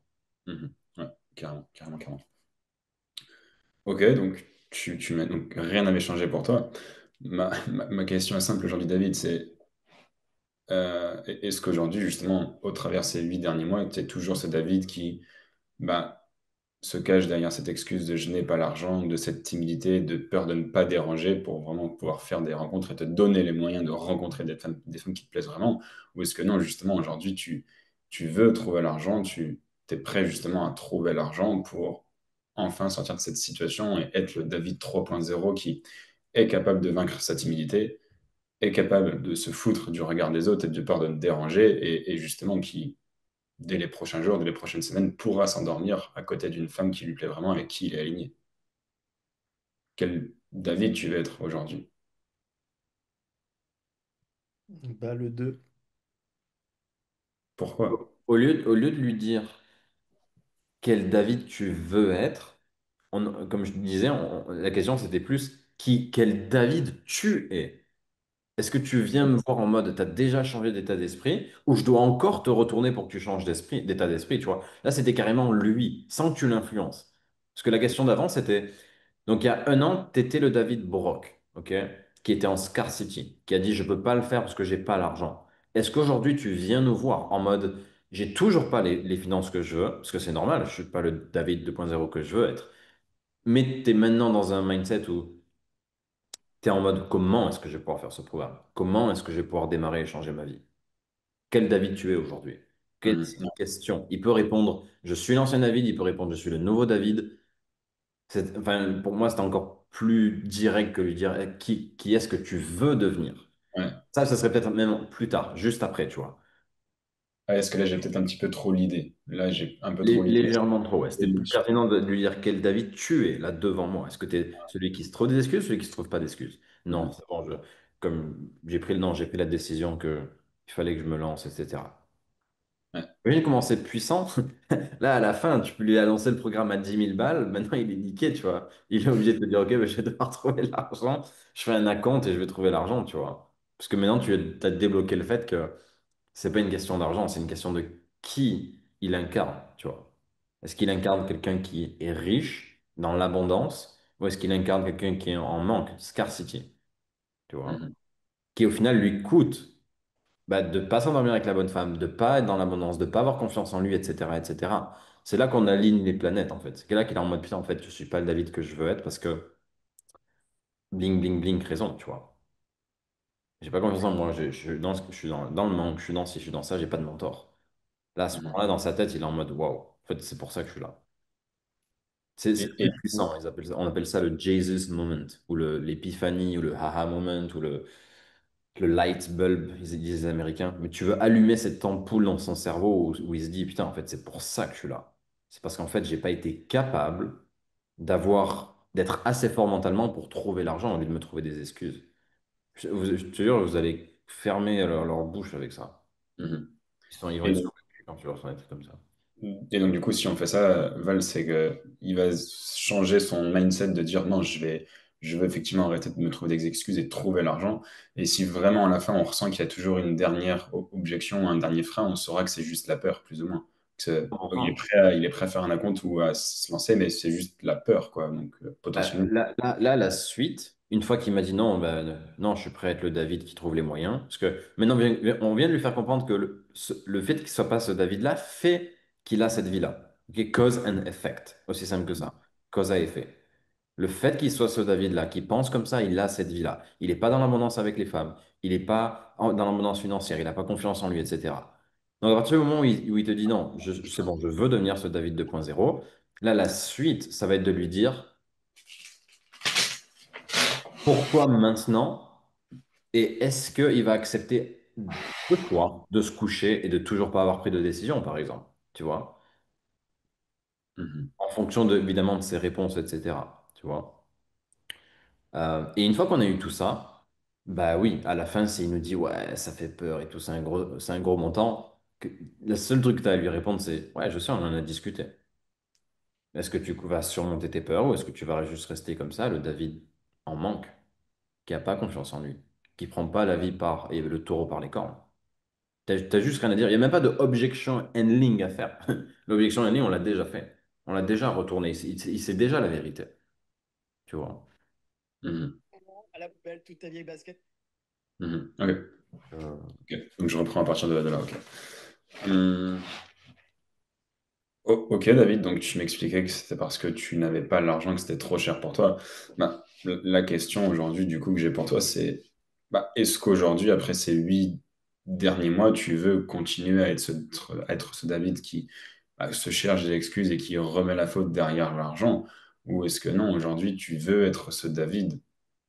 Mhm. Ouais, carrément, carrément, carrément. Ok, donc donc rien n'avait changé pour toi. Ma question est simple aujourd'hui, David, c'est est-ce qu'aujourd'hui, justement, au travers ces 8 derniers mois, tu es toujours ce David qui bah, se cache derrière cette excuse de je n'ai pas l'argent, de cette timidité, de peur de ne pas déranger pour vraiment pouvoir faire des rencontres et te donner les moyens de rencontrer des femmes qui te plaisent vraiment? Ou est-ce que non, justement, aujourd'hui, tu veux trouver l'argent, tu es prêt justement à trouver l'argent pour enfin sortir de cette situation et être le David 3.0 qui est capable de vaincre sa timidité, est capable de se foutre du regard des autres et de peur de ne déranger et justement qui dès les prochains jours, dès les prochaines semaines, pourra s'endormir à côté d'une femme qui lui plaît vraiment, avec qui il est aligné. Quel David tu veux être aujourd'hui? Bah le 2. Pourquoi? Au lieu de lui dire quel David tu veux être, comme je te disais, la question c'était plus quel David tu es. Est-ce que tu viens me voir en mode, tu as déjà changé d'état d'esprit, ou je dois encore te retourner pour que tu changes d'état d'esprit, tu vois? Là, c'était carrément lui, sans que tu l'influences. Parce que la question d'avant, c'était, donc il y a un an, tu étais le David Brock, ok? Qui était en scarcity, qui a dit, je peux pas le faire parce que j'ai pas l'argent. Est-ce qu'aujourd'hui, tu viens nous voir en mode, j'ai toujours pas les finances que je veux, parce que c'est normal, je suis pas le David 2.0 que je veux être, mais tu es maintenant dans un mindset où tu es en mode comment est-ce que je vais pouvoir faire ce programme? Comment est-ce que je vais pouvoir démarrer et changer ma vie? Quel David tu es aujourd'hui? C'est Mhm. une question. Il peut répondre je suis l'ancien David, il peut répondre je suis le nouveau David. Enfin, pour moi, c'est encore plus direct que lui dire qui est-ce que tu veux devenir? Ouais. Ça serait peut-être même plus tard, juste après, tu vois. Ouais, est-ce que là, j'ai peut-être un petit peu trop l'idée? Là, j'ai un peu trop l'idée. Légèrement trop, ouais. C'était plus pertinent de lui dire quel David tu es là devant moi. Est-ce que tu es celui qui se trouve des excuses, celui qui se trouve pas d'excuses? Non, Mhm. c'est bon, comme j'ai pris le non, j'ai pris la décision que il fallait que je me lance, etc. Ouais. Imagine comment c'est puissant. Là, à la fin, tu peux lui annoncer le programme à 10 000 balles. Maintenant, il est niqué, tu vois. Il est obligé de te dire, OK, ben, je vais devoir trouver l'argent. Je fais un acompte et je vais trouver l'argent, tu vois. Parce que maintenant, tu as débloqué le fait que c'est pas une question d'argent, c'est une question de qui il incarne, tu vois. Est-ce qu'il incarne quelqu'un qui est riche, dans l'abondance, ou est-ce qu'il incarne quelqu'un qui est en manque, scarcity, tu vois, Mhm. qui au final lui coûte bah, de pas s'endormir avec la bonne femme, de pas être dans l'abondance, de pas avoir confiance en lui, etc., etc. C'est là qu'on aligne les planètes, en fait. C'est là qu'il est en mode, putain, en fait, je suis pas le David que je veux être parce que bling, bling, bling, raison, tu vois. J'ai pas confiance en moi, je suis dans le manque, je suis dans ci, je suis dans ça, j'ai pas de mentor. Là, à ce Mhm. moment-là, dans sa tête, il est en mode waouh. En fait, c'est pour ça que je suis là. C'est Et très du coup, puissant. On appelle ça le Jesus moment, ou l'épiphanie, ou le haha moment, ou le light bulb, ils disent les Américains. Mais tu veux allumer cette ampoule dans son cerveau où il se dit, putain, en fait, c'est pour ça que je suis là. C'est parce qu'en fait, j'ai pas été capable d'être assez fort mentalement pour trouver l'argent au lieu de me trouver des excuses. Je te jure, vous allez fermer leur bouche avec ça. mhm. Ils vont Et être donc, sur le cul quand tu leur sors des trucs comme ça. du coup, si on fait ça, Val, c'est que il va changer son mindset de dire non, je vais effectivement arrêter de me trouver des excuses et trouver l'argent. Et si vraiment à la fin on ressent qu'il y a toujours une dernière objection, un dernier frein, on saura que c'est juste la peur, plus ou moins. Enfin, Il est prêt à faire un acompte ou à se lancer, mais c'est juste la peur, quoi. Donc potentiellement. la suite, une fois qu'il m'a dit non, ben, non, je suis prêt à être le David qui trouve les moyens, parce que maintenant, on vient de lui faire comprendre que le fait qu'il soit pas ce David-là fait qu'il a cette vie-là. Ok, cause and effect, aussi simple que ça. Cause à effet. Le fait qu'il soit ce David-là, qui pense comme ça, il a cette vie-là. Il n'est pas dans l'abondance avec les femmes, il n'est pas dans l'abondance financière, il n'a pas confiance en lui, etc. Donc, à partir du moment où il te dit non, c'est bon, je veux devenir ce David 2.0, là, la suite, ça va être de lui dire. Pourquoi maintenant? Et est-ce qu'il va accepter ce soir de se coucher et de toujours pas avoir pris de décision, par exemple? Tu vois? Mhm. En fonction évidemment de ses réponses, etc. Tu vois? Et une fois qu'on a eu tout ça, bah oui, à la fin, s'il nous dit ouais, ça fait peur et tout, c'est un gros montant, le seul truc que tu as à lui répondre, c'est ouais, je sais, on en a discuté. Est-ce que tu vas surmonter tes peurs ou est-ce que tu vas juste rester comme ça, le David en manque, qui n'a pas confiance en lui, qui prend pas la vie par et le taureau par les cornes? T'as juste rien à dire. Il n'y a même pas de objection handling à faire. L'objection handling, on l'a déjà fait. On l'a déjà retourné. Il sait déjà la vérité. Tu vois. Mhm. À la poubelle, toute ta vieille basket. Mhm. Ok. Euh, Ok. Donc je reprends à partir de là. Ok. Hum. Oh, ok, David, donc tu m'expliquais que c'était parce que tu n'avais pas l'argent, que c'était trop cher pour toi. Bah, la question aujourd'hui, du coup, que j'ai pour toi, c'est bah, est-ce qu'aujourd'hui, après ces 8 derniers mois, tu veux continuer à être ce David qui bah, se cherche des excuses et qui remet la faute derrière l'argent? Ou est-ce que non, aujourd'hui, tu veux être ce David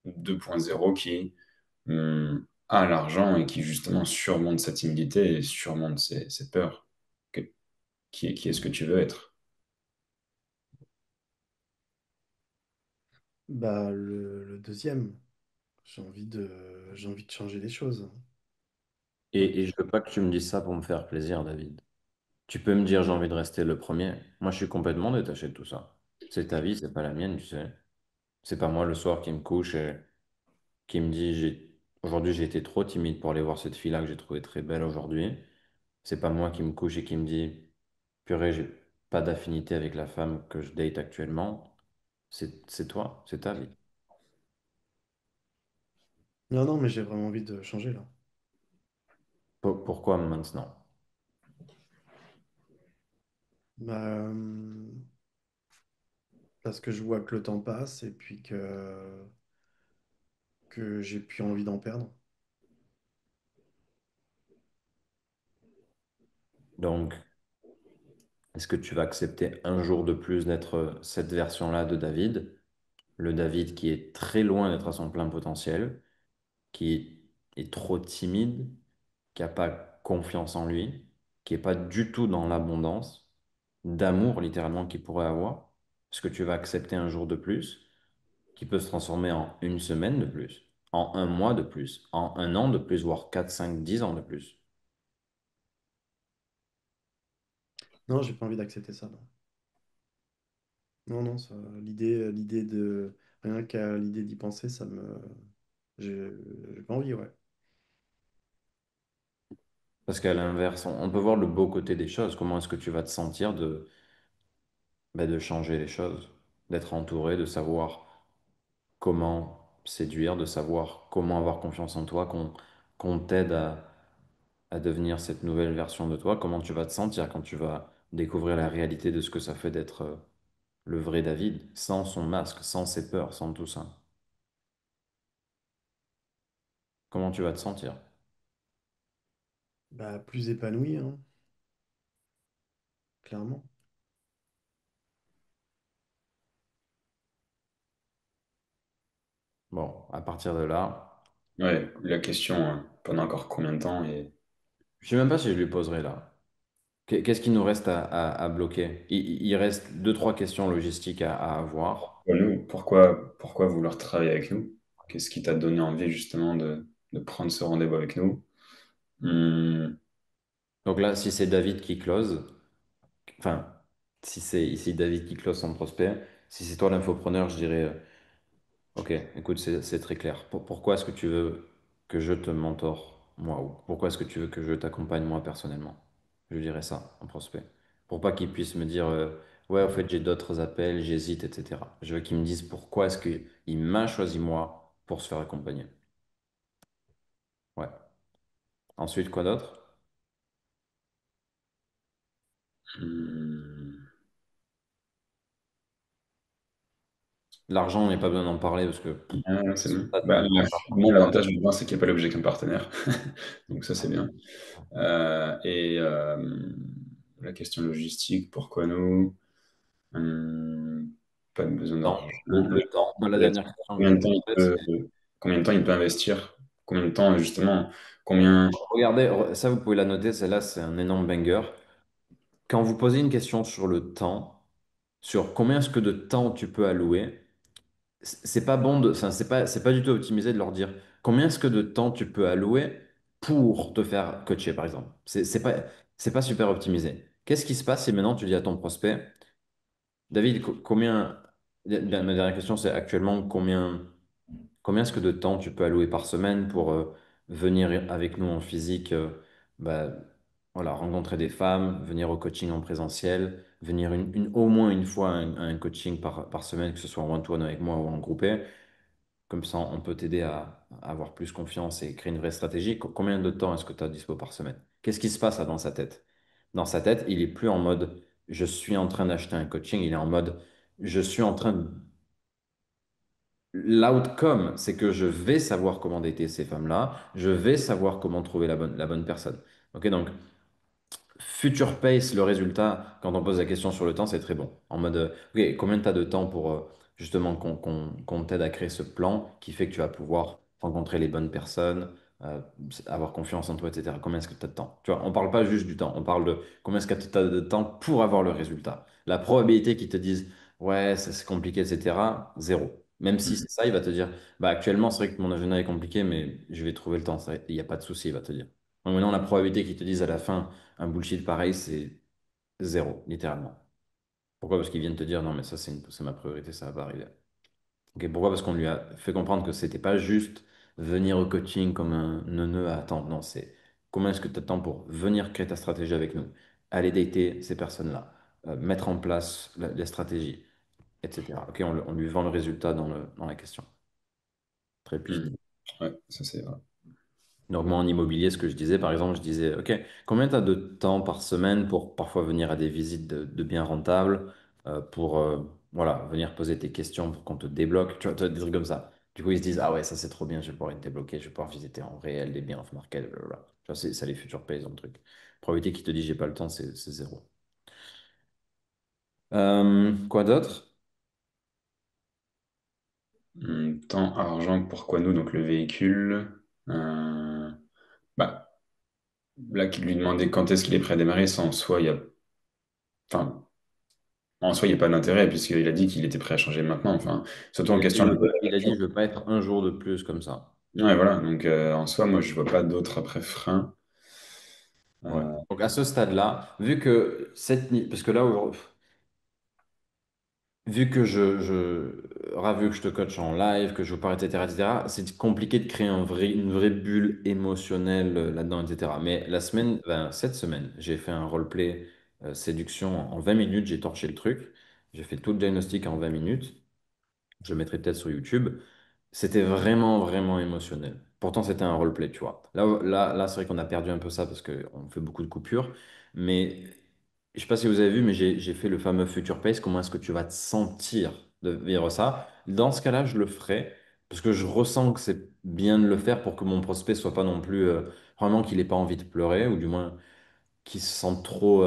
2.0 qui a l'argent et qui justement surmonte sa timidité et surmonte ses peurs? Que- qui est-ce que tu veux être? Bah, le deuxième, j'ai envie de changer les choses. et je veux pas que tu me dises ça pour me faire plaisir, David. Tu peux me dire j'ai envie de rester le premier. Moi, je suis complètement détaché de tout ça. C'est ta vie, c'est pas la mienne, tu sais. C'est pas moi le soir qui me couche et qui me dit Aujourd'hui, j'ai été trop timide pour aller voir cette fille-là que j'ai trouvée très belle aujourd'hui. C'est pas moi qui me couche et qui me dit, purée, j'ai pas d'affinité avec la femme que je date actuellement. C'est toi, c'est ta vie. Non, non, mais j'ai vraiment envie de changer là. Pourquoi maintenant? Bah, parce que je vois que le temps passe et puis que j'ai plus envie d'en perdre. Donc, est-ce que tu vas accepter un jour de plus d'être cette version-là de David? Le David qui est très loin d'être à son plein potentiel, qui est trop timide, qui n'a pas confiance en lui, qui n'est pas du tout dans l'abondance, d'amour littéralement qu'il pourrait avoir? Est-ce que tu vas accepter un jour de plus, qui peut se transformer en une semaine de plus, en un mois de plus, en un an de plus, voire 4, 5, 10 ans de plus? Non, j'ai pas envie d'accepter ça. Non, non, non, l'idée de rien qu'à l'idée d'y penser, j'ai j'ai pas envie, ouais. Parce qu'à l'inverse, on peut voir le beau côté des choses. Comment est-ce que tu vas te sentir de changer les choses, d'être entouré, de savoir comment séduire, de savoir comment avoir confiance en toi, qu'on t'aide à devenir cette nouvelle version de toi, comment tu vas te sentir quand tu vas découvrir la réalité de ce que ça fait d'être le vrai David, sans son masque, sans ses peurs, sans tout ça. Comment tu vas te sentir? Bah, plus épanoui, hein, clairement. Bon, à partir de là, Ouais, la question, pendant encore combien de temps et je sais même pas si je lui poserai là. Qu'est-ce qu'il nous reste à bloquer? Il reste deux, trois questions logistiques à avoir. pourquoi nous, pourquoi vouloir travailler avec nous? Qu'est-ce qui t'a donné envie justement de prendre ce rendez-vous avec nous? Hmm, Donc là, si c'est David qui close, enfin, si c'est ici David qui close son prospect, si c'est toi l'infopreneur, je dirais, ok, écoute, c'est très clair. Pourquoi est-ce que tu veux que je te mentore, moi, ou pourquoi est-ce que tu veux que je t'accompagne, moi, personnellement? Je dirais ça, en prospect. Pour pas qu'il puisse me dire, ouais, en fait, j'ai d'autres appels, j'hésite, etc. Je veux qu'il me dise pourquoi est-ce qu'il m'a choisi, moi, pour se faire accompagner. Ouais. Ensuite, quoi d'autre? hmm. L'argent, on n'est pas besoin d'en parler parce que Ah, c'est bon. ça, Bah, l'argent, moi, l'avantage, je pense, c'est qu'il n'y a pas l'objet qu'un partenaire. Donc ça, c'est bien. ouais. Et la question logistique, pourquoi nous? Pas de besoin Non, d'argent. le temps. Moi, la dernière question que je Combien vais de te temps poser, c'est combien de temps il peut investir? Combien de temps, justement, combien... regardez, ça, vous pouvez la noter, celle-là, c'est un énorme banger. Quand vous posez une question sur le temps, sur combien est-ce que de temps tu peux allouer, c'est pas bon de, enfin, c'est pas du tout optimisé de leur dire combien est-ce que de temps tu peux allouer pour te faire coacher, par exemple. C'est pas super optimisé. Qu'est-ce qui se passe si maintenant tu dis à ton prospect, David, combien, ma dernière question, c'est actuellement combien est-ce que de temps tu peux allouer par semaine pour venir avec nous en physique, bah, voilà, rencontrer des femmes, venir au coaching en présentiel, venir au moins une fois à un coaching par semaine, que ce soit en one-to-one avec moi ou en groupé. Comme ça, on peut t'aider à avoir plus confiance et créer une vraie stratégie. Combien de temps est-ce que tu as dispo par semaine? Qu'est-ce qui se passe là dans sa tête? Dans sa tête, il est plus en mode je suis en train d'acheter un coaching, il est en mode je suis en train de L'outcome, c'est que je vais savoir comment dater ces femmes-là, je vais savoir comment trouver la bonne personne. Ok, donc Future pace, le résultat, quand on pose la question sur le temps, c'est très bon. En mode, ok, combien tu as de temps pour justement qu'on t'aide à créer ce plan qui fait que tu vas pouvoir rencontrer les bonnes personnes, avoir confiance en toi, etc. Combien est-ce que tu as de temps? Tu vois, on parle pas juste du temps, on parle de combien est-ce que tu as de temps pour avoir le résultat. La probabilité qu'ils te disent, ouais, ça c'est compliqué, etc., zéro. Même si c'est ça, il va te dire, bah actuellement, c'est vrai que mon agenda est compliqué, mais je vais trouver le temps. Il n'y a pas de souci, il va te dire. Donc maintenant, la probabilité qu'ils te disent à la fin, un bullshit pareil, c'est zéro, littéralement. Pourquoi? Parce qu'ils viennent te dire non, mais ça, c'est ma priorité, ça va pas arriver. Ok, pourquoi? Parce qu'on lui a fait comprendre que c'était pas juste venir au coaching comme un neuneu à attendre. Non, c'est comment est-ce que tu attends pour venir créer ta stratégie avec nous, aller dater ces personnes-là, mettre en place les stratégies, etc. Ok, on lui vend le résultat dans la question. Très puissant. Mhm. Ouais, ça c'est vrai. Donc moi en immobilier, ce que je disais, par exemple, je disais, OK, combien tu as de temps par semaine pour parfois venir à des visites de biens rentables, pour voilà, venir poser tes questions pour qu'on te débloque, tu vois, des trucs comme ça. Du coup, ils se disent, ah ouais, ça c'est trop bien, je vais pouvoir être débloqué, je vais pouvoir visiter en réel des biens off-market, blablabla. Tu vois, c'est ça les futurs pays, le truc. Probabilité qui te dit, j'ai pas le temps, c'est zéro. Quoi d'autre? Temps, argent, pourquoi nous? Donc le véhicule. Bah, là, qui lui demandait quand est-ce qu'il est prêt à démarrer, ça en soi, il y a, enfin, en soi, il n'y a pas d'intérêt puisqu'il a dit qu'il était prêt à changer maintenant. Enfin, surtout en question de la Il a dit, je voiture. veux pas être un jour de plus comme ça. Ouais, voilà. Donc en soi, moi, je vois pas d'autres après frein. Ouais. Euh, Donc à ce stade-là, vu que parce que là, vu que vu que je te coach en live, que je vous parle, etc., etc., c'est compliqué de créer une vraie bulle émotionnelle là-dedans, etc. Mais cette semaine, j'ai fait un roleplay séduction en 20 minutes, j'ai torché le truc. J'ai fait tout le diagnostic en 20 minutes. Je le mettrai peut-être sur YouTube. C'était vraiment, vraiment émotionnel. Pourtant, c'était un roleplay, tu vois. Là, c'est vrai qu'on a perdu un peu ça parce qu'on fait beaucoup de coupures. Mais je sais pas si vous avez vu, mais j'ai fait le fameux Future Pace. Comment est-ce que tu vas te sentir de vivre ça? Dans ce cas-là, je le ferai parce que je ressens que c'est bien de le faire pour que mon prospect soit pas non plus, vraiment qu'il ait pas envie de pleurer ou du moins qu'il se sente trop.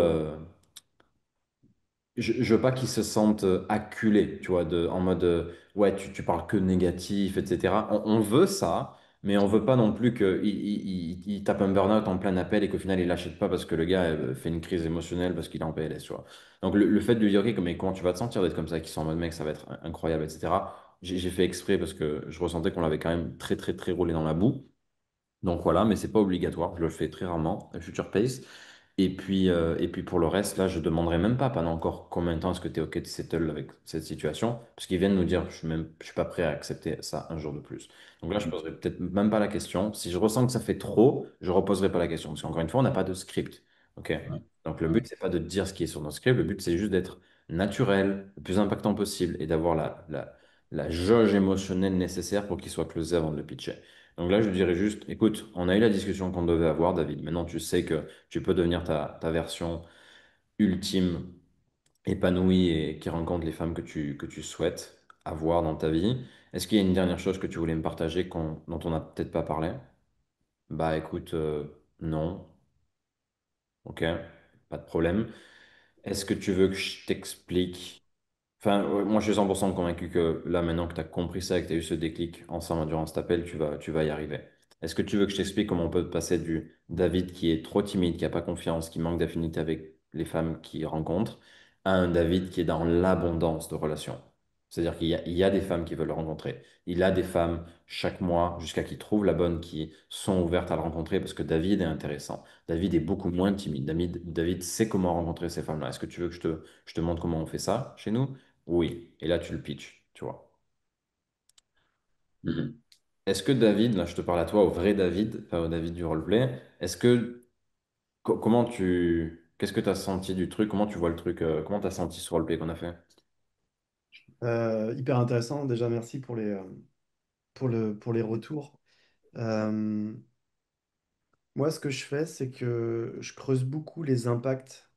Je veux pas qu'ils se sentent acculés, tu vois, en mode ouais, tu parles que négatif, etc. On veut ça, mais on veut pas non plus qu'il tape un burn-out en plein appel et qu'au final il l'achète pas parce que le gars fait une crise émotionnelle parce qu'il est en PLS, tu vois. Donc le fait de lui dire, ok, mais comment tu vas te sentir d'être comme ça, qu'ils sont en mode mec, ça va être incroyable, etc. J'ai fait exprès parce que je ressentais qu'on l'avait quand même très, très, très roulé dans la boue. Donc voilà, mais c'est pas obligatoire, je le fais très rarement, Future Pace. Et puis pour le reste, là, je demanderai même pas pendant encore combien de temps est-ce que tu es OK de settle avec cette situation, parce qu'ils viennent nous dire, je suis pas prêt à accepter ça un jour de plus. Donc là, je poserai peut-être même pas la question. Si je ressens que ça fait trop, je reposerai pas la question, parce qu'encore une fois, on n'a pas de script. OK? ouais, Donc le ouais. but, c'est pas de dire ce qui est sur notre script, le but, c'est juste d'être naturel, le plus impactant possible, et d'avoir la jauge émotionnelle nécessaire pour qu'il soit closé avant de le pitcher. Donc là, je dirais juste, écoute, on a eu la discussion qu'on devait avoir, David. Maintenant, tu sais que tu peux devenir ta version ultime, épanouie et qui rencontre les femmes que tu souhaites avoir dans ta vie. Est-ce qu'il y a une dernière chose que tu voulais me partager dont on n'a peut-être pas parlé? Bah écoute, non. Ok, pas de problème. Est-ce que tu veux que je t'explique? Enfin, moi, je suis 100% convaincu que là, maintenant que tu as compris ça et que tu as eu ce déclic ensemble durant cet appel, tu vas y arriver. Est-ce que tu veux que je t'explique comment on peut passer du David qui est trop timide, qui n'a pas confiance, qui manque d'affinité avec les femmes qu'il rencontre, à un David qui est dans l'abondance de relations? C'est-à-dire il y a des femmes qui veulent le rencontrer. Il a des femmes chaque mois jusqu'à qu'il trouve la bonne qui sont ouvertes à le rencontrer parce que David est intéressant. David est beaucoup moins timide. David sait comment rencontrer ces femmes-là. Est-ce que tu veux que je te montre comment on fait ça chez nous? Oui, et là tu le pitches, tu vois. Mhm. Est-ce que David, là je te parle à toi, au vrai David, pas au David du roleplay, qu'est-ce que tu as senti du truc? Comment tu vois le truc? Comment tu as senti ce roleplay qu'on a fait? Hyper intéressant. Déjà, merci pour les retours. Euh, Moi, ce que je fais, c'est que je creuse beaucoup les impacts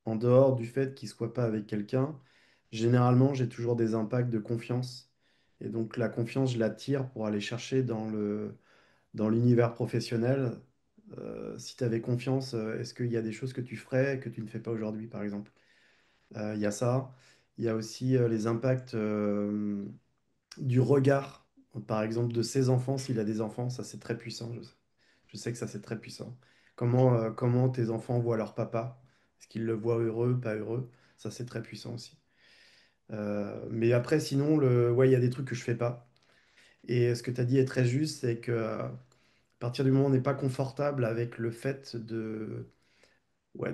en dehors du fait qu'il ne soit pas avec quelqu'un. Généralement, j'ai toujours des impacts de confiance. Et donc, la confiance, je la tire pour aller chercher dans l'univers professionnel. Si tu avais confiance, est-ce qu'il y a des choses que tu ferais que tu ne fais pas aujourd'hui, par exemple? Il y a ça. Il y a aussi les impacts du regard, par exemple, de ses enfants, s'il a des enfants. Ça, c'est très puissant. Je sais que ça, c'est très puissant. Comment tes enfants voient leur papa? Est-ce qu'ils le voient heureux, pas heureux? Ça, c'est très puissant aussi. Mais après, sinon, ouais, il y a des trucs que je fais pas. Et ce que tu as dit est très juste, c'est que à partir du moment où on n'est pas confortable avec le fait ouais,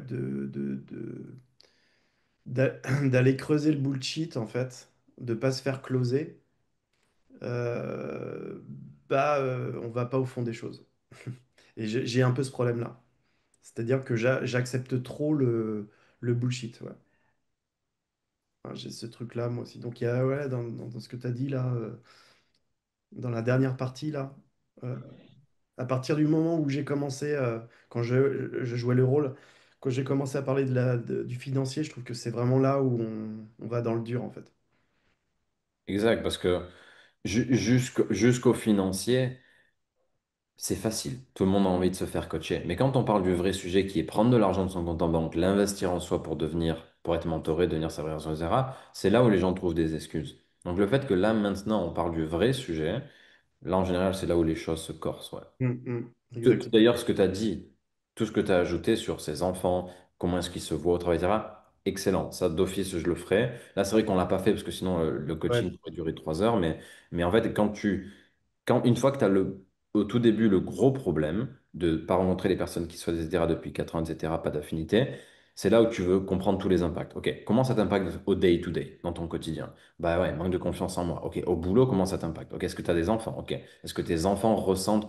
d'aller creuser le bullshit, en fait, de pas se faire closer, euh, bah, on va pas au fond des choses. Et j'ai un peu ce problème-là. C'est-à-dire que j'accepte trop le bullshit. Ouais. Enfin, j'ai ce truc-là, moi aussi. Donc, il y a, ouais, dans ce que tu as dit là, dans la dernière partie là, euh, à partir du moment où j'ai commencé, quand je jouais le rôle, quand j'ai commencé à parler du financier, je trouve que c'est vraiment là où on va dans le dur en fait. Exact, parce que jusqu'au financier, c'est facile. Tout le monde a envie de se faire coacher. Mais quand on parle du vrai sujet qui est prendre de l'argent de son compte en banque, l'investir en soi pour pour être mentoré, devenir sa version, etc., c'est là où les gens trouvent des excuses. Donc le fait que là, maintenant, on parle du vrai sujet, là, en général, c'est là où les choses se corsent, ouais. Exactement. D'ailleurs, ce que tu as dit, tout ce que tu as ajouté sur ces enfants, comment est-ce qu'ils se voient au travail, etc., excellent. Ça, d'office, je le ferai. Là, c'est vrai qu'on ne l'a pas fait parce que sinon, le Ouais. coaching pourrait durer 3 heures. Mais en fait, une fois que tu as au tout début le gros problème de ne pas rencontrer les personnes qui soient, etc., depuis 4 ans, etc., pas d'affinité, c'est là où tu veux comprendre tous les impacts. OK, comment ça t'impacte au day-to-day, dans ton quotidien? Bah ouais, manque de confiance en moi. OK, au boulot, comment ça t'impacte? OK, est-ce que tu as des enfants? OK, est-ce que tes enfants ressentent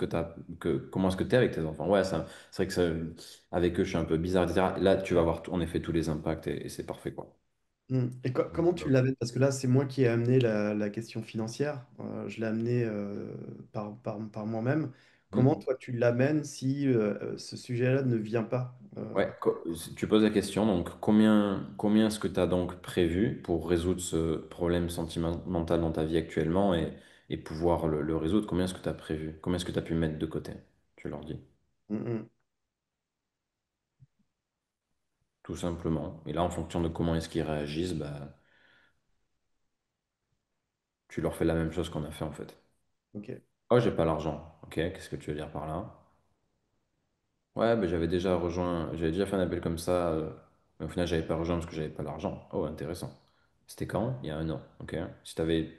comment est-ce que tu es avec tes enfants? Ouais, c'est vrai que avec eux, je suis un peu bizarre, etc. Là, tu vas voir en effet tous les impacts et c'est parfait, quoi. Et comment tu l'avais? Parce que là, c'est moi qui ai amené la question financière. Je l'ai amené par moi-même. Comment Hmm. toi tu l'amènes si ce sujet-là ne vient pas? Ouais, si tu poses la question, donc combien est-ce que tu as donc prévu pour résoudre ce problème sentimental dans ta vie actuellement et pouvoir le résoudre? Combien est-ce que tu as prévu? Combien est-ce que tu as pu mettre de côté? Tu leur dis, Mm, mm. tout simplement. Et là, en fonction de comment est-ce qu'ils réagissent, bah, tu leur fais la même chose qu'on a fait en fait. Ok. Oh, j'ai pas l'argent. Ok, qu'est-ce que tu veux dire par là? Ouais, ben j'avais déjà fait un appel comme ça, mais au final, j'avais pas rejoint parce que j'avais pas l'argent. Oh, intéressant. C'était quand? Il y a un an. Ok. Si tu avais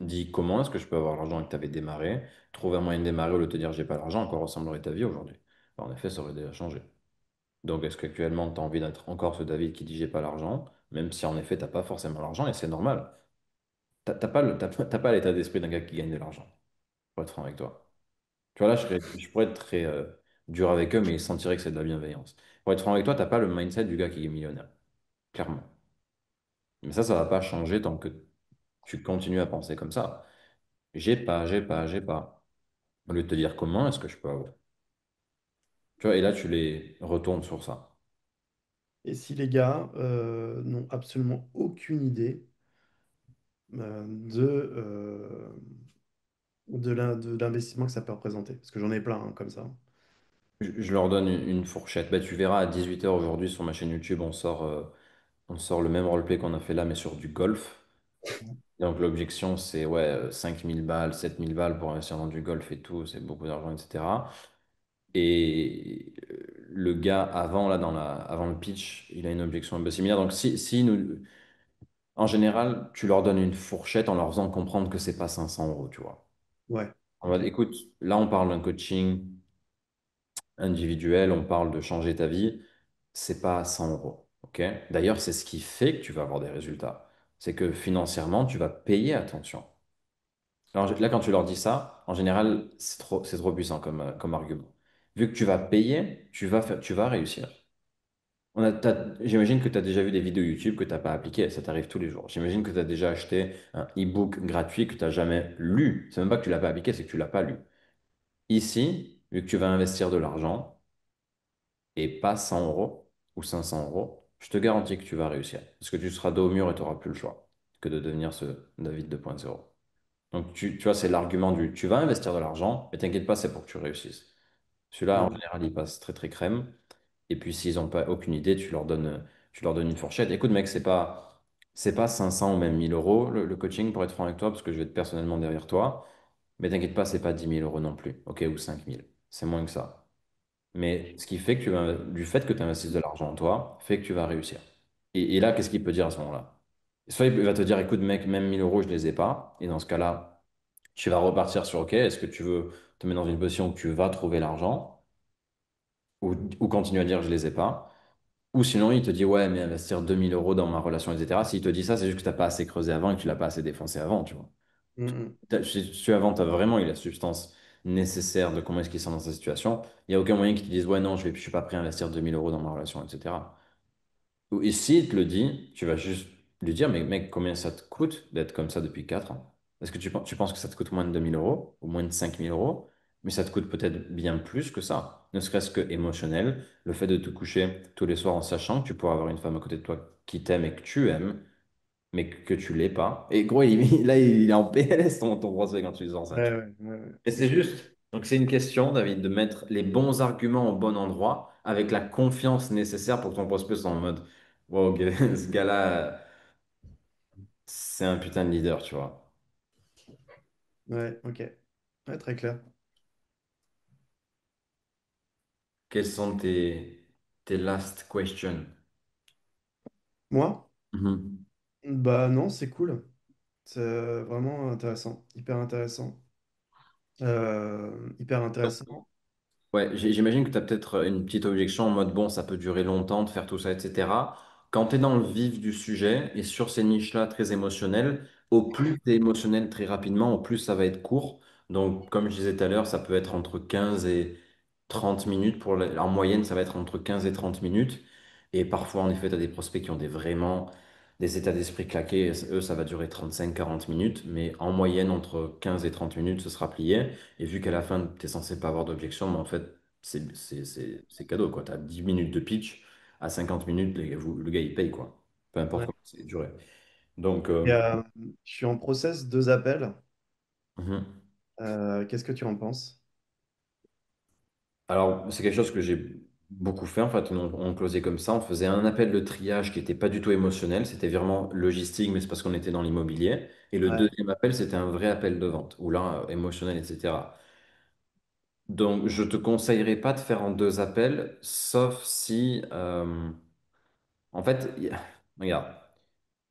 dit comment est-ce que je peux avoir l'argent et que tu avais démarré, trouver un moyen de démarrer au lieu de te dire j'ai pas l'argent, à quoi ressemblerait ta vie aujourd'hui? Ben, en effet, ça aurait déjà changé. Donc, est-ce qu'actuellement, tu as envie d'être encore ce David qui dit j'ai pas l'argent, même si en effet, t'as pas forcément l'argent et c'est normal. T'as pas l'état d'esprit d'un gars qui gagne de l'argent, pour être franc avec toi. Tu vois, là, je pourrais être très dur avec eux, mais ils sentiraient que c'est de la bienveillance. Pour être franc avec toi, t'as pas le mindset du gars qui est millionnaire, clairement. Mais ça va pas changer tant que tu continues à penser comme ça. J'ai pas. Au lieu de te dire comment est-ce que je peux avoir. Tu vois, et là, tu les retournes sur ça. Et si les gars n'ont absolument aucune idée de l'investissement que ça peut représenter? Parce que j'en ai plein hein, comme ça. Je leur donne une fourchette. Bah, tu verras à 18 h aujourd'hui sur ma chaîne YouTube, on sort le même roleplay qu'on a fait là, mais sur du golf. Donc l'objection, c'est ouais, 5000 balles, 7000 balles pour investir dans du golf et tout, c'est beaucoup d'argent, etc. Et le gars, avant le pitch, il a une objection un peu similaire. Donc en général, tu leur donnes une fourchette en leur faisant comprendre que c'est pas 500 euros, tu vois. Ouais. On va, Ok. écoute, là, on parle d'un coaching individuel, on parle de changer ta vie, c'est pas 100 euros. Ok. D'ailleurs, c'est ce qui fait que tu vas avoir des résultats. C'est que financièrement, tu vas payer attention. Alors là, quand tu leur dis ça, en général, c'est trop puissant comme argument. Vu que tu vas payer, tu vas réussir. J'imagine que tu as déjà vu des vidéos YouTube que tu n'as pas appliquées, ça t'arrive tous les jours. J'imagine que tu as déjà acheté un e-book gratuit que tu n'as jamais lu. C'est même pas que tu l'as pas appliqué, c'est que tu l'as pas lu. Ici, vu que tu vas investir de l'argent et pas 100 euros ou 500 euros, je te garantis que tu vas réussir. Parce que tu seras dos au mur et tu n'auras plus le choix que de devenir ce David 2.0. Donc, tu vois, c'est l'argument du tu vas investir de l'argent, mais t'inquiète pas, c'est pour que tu réussisses. Celui-là, en Mm. général, il passe très très crème. Et puis, s'ils n'ont pas aucune idée, tu leur donnes une fourchette. Écoute, mec, c'est pas 500 ou même 1000 euros le coaching, pour être franc avec toi, parce que je vais être personnellement derrière toi. Mais t'inquiète pas, c'est pas 10 000 euros non plus, ok, ou 5 000. C'est moins que ça. Mais ce qui fait que du fait que tu investisses de l'argent en toi, fait que tu vas réussir. Et là, qu'est-ce qu'il peut dire à ce moment-là? Soit il va te dire, écoute, mec, même 1000 euros, je les ai pas. Et dans ce cas-là, tu vas repartir sur, ok, est-ce que tu veux te mettre dans une position où tu vas trouver l'argent ou continuer à dire, je les ai pas. Ou sinon, il te dit, ouais, mais investir 2000 euros dans ma relation, etc. S'il te dit ça, c'est juste que tu n'as pas assez creusé avant et que tu l'as pas assez défoncé avant, tu vois. Mm, Si tu avant, tu as vraiment eu la substance nécessaire de comment est-ce qu'il sent dans sa situation, il n'y a aucun moyen qu'ils te disent, ouais, non, je suis pas prêt à investir 2000 € dans ma relation, etc. Et s'il te le dit, tu vas juste lui dire, mais mec, combien ça te coûte d'être comme ça depuis 4 ans? Est-ce que tu penses que ça te coûte moins de 2000 € ou moins de 5000 €? Mais ça te coûte peut-être bien plus que ça. Ne serait-ce que émotionnel, le fait de te coucher tous les soirs en sachant que tu pourras avoir une femme à côté de toi qui t'aime et que tu aimes, mais que tu l'es pas. Et gros, là, il est en PLS ton procès quand tu lui sors ça. ouais, ouais, ouais, ouais, Et c'est c'est clair. juste. Donc c'est une question, David, de mettre les bons arguments au bon endroit avec la confiance nécessaire pour que ton prospect soit en mode, wow, ce gars-là, c'est un putain de leader, tu vois. Ouais, ok. Ouais, très clair. Quelles sont tes last questions? Moi? Mhm. Bah non, c'est cool. C'est vraiment intéressant. Hyper intéressant. Hyper intéressant. Ouais, j'imagine que tu as peut-être une petite objection en mode, bon, ça peut durer longtemps de faire tout ça, etc. Quand tu es dans le vif du sujet et sur ces niches-là très émotionnelles, au plus tu es émotionnel très rapidement, au plus ça va être court. Donc, comme je disais tout à l'heure, ça peut être entre 15 et 30 minutes. En moyenne, ça va être entre 15 et 30 minutes. Et parfois, en effet, tu as des prospects qui ont vraiment des états d'esprit claqués. Eux, ça va durer 35 à 40 minutes. Mais en moyenne, entre 15 et 30 minutes, ce sera plié. Et vu qu'à la fin, tu es censé pas avoir d'objection, mais en fait, c'est cadeau, quoi. Tu as 10 minutes de pitch, à 50 minutes, le gars, il paye, quoi. Peu importe Ouais. comment c'est duré. Donc, Et, je suis en process 2 appels. mhm. Qu'est-ce que tu en penses? Alors, c'est quelque chose que j'ai beaucoup fait. En fait, on closait comme ça. On faisait un appel de triage qui n'était pas du tout émotionnel. C'était vraiment logistique, mais c'est parce qu'on était dans l'immobilier. Et le Ouais. deuxième appel, c'était un vrai appel de vente, où là, émotionnel, etc. Donc, je te conseillerais pas de faire en 2 appels, sauf si, en fait, regarde,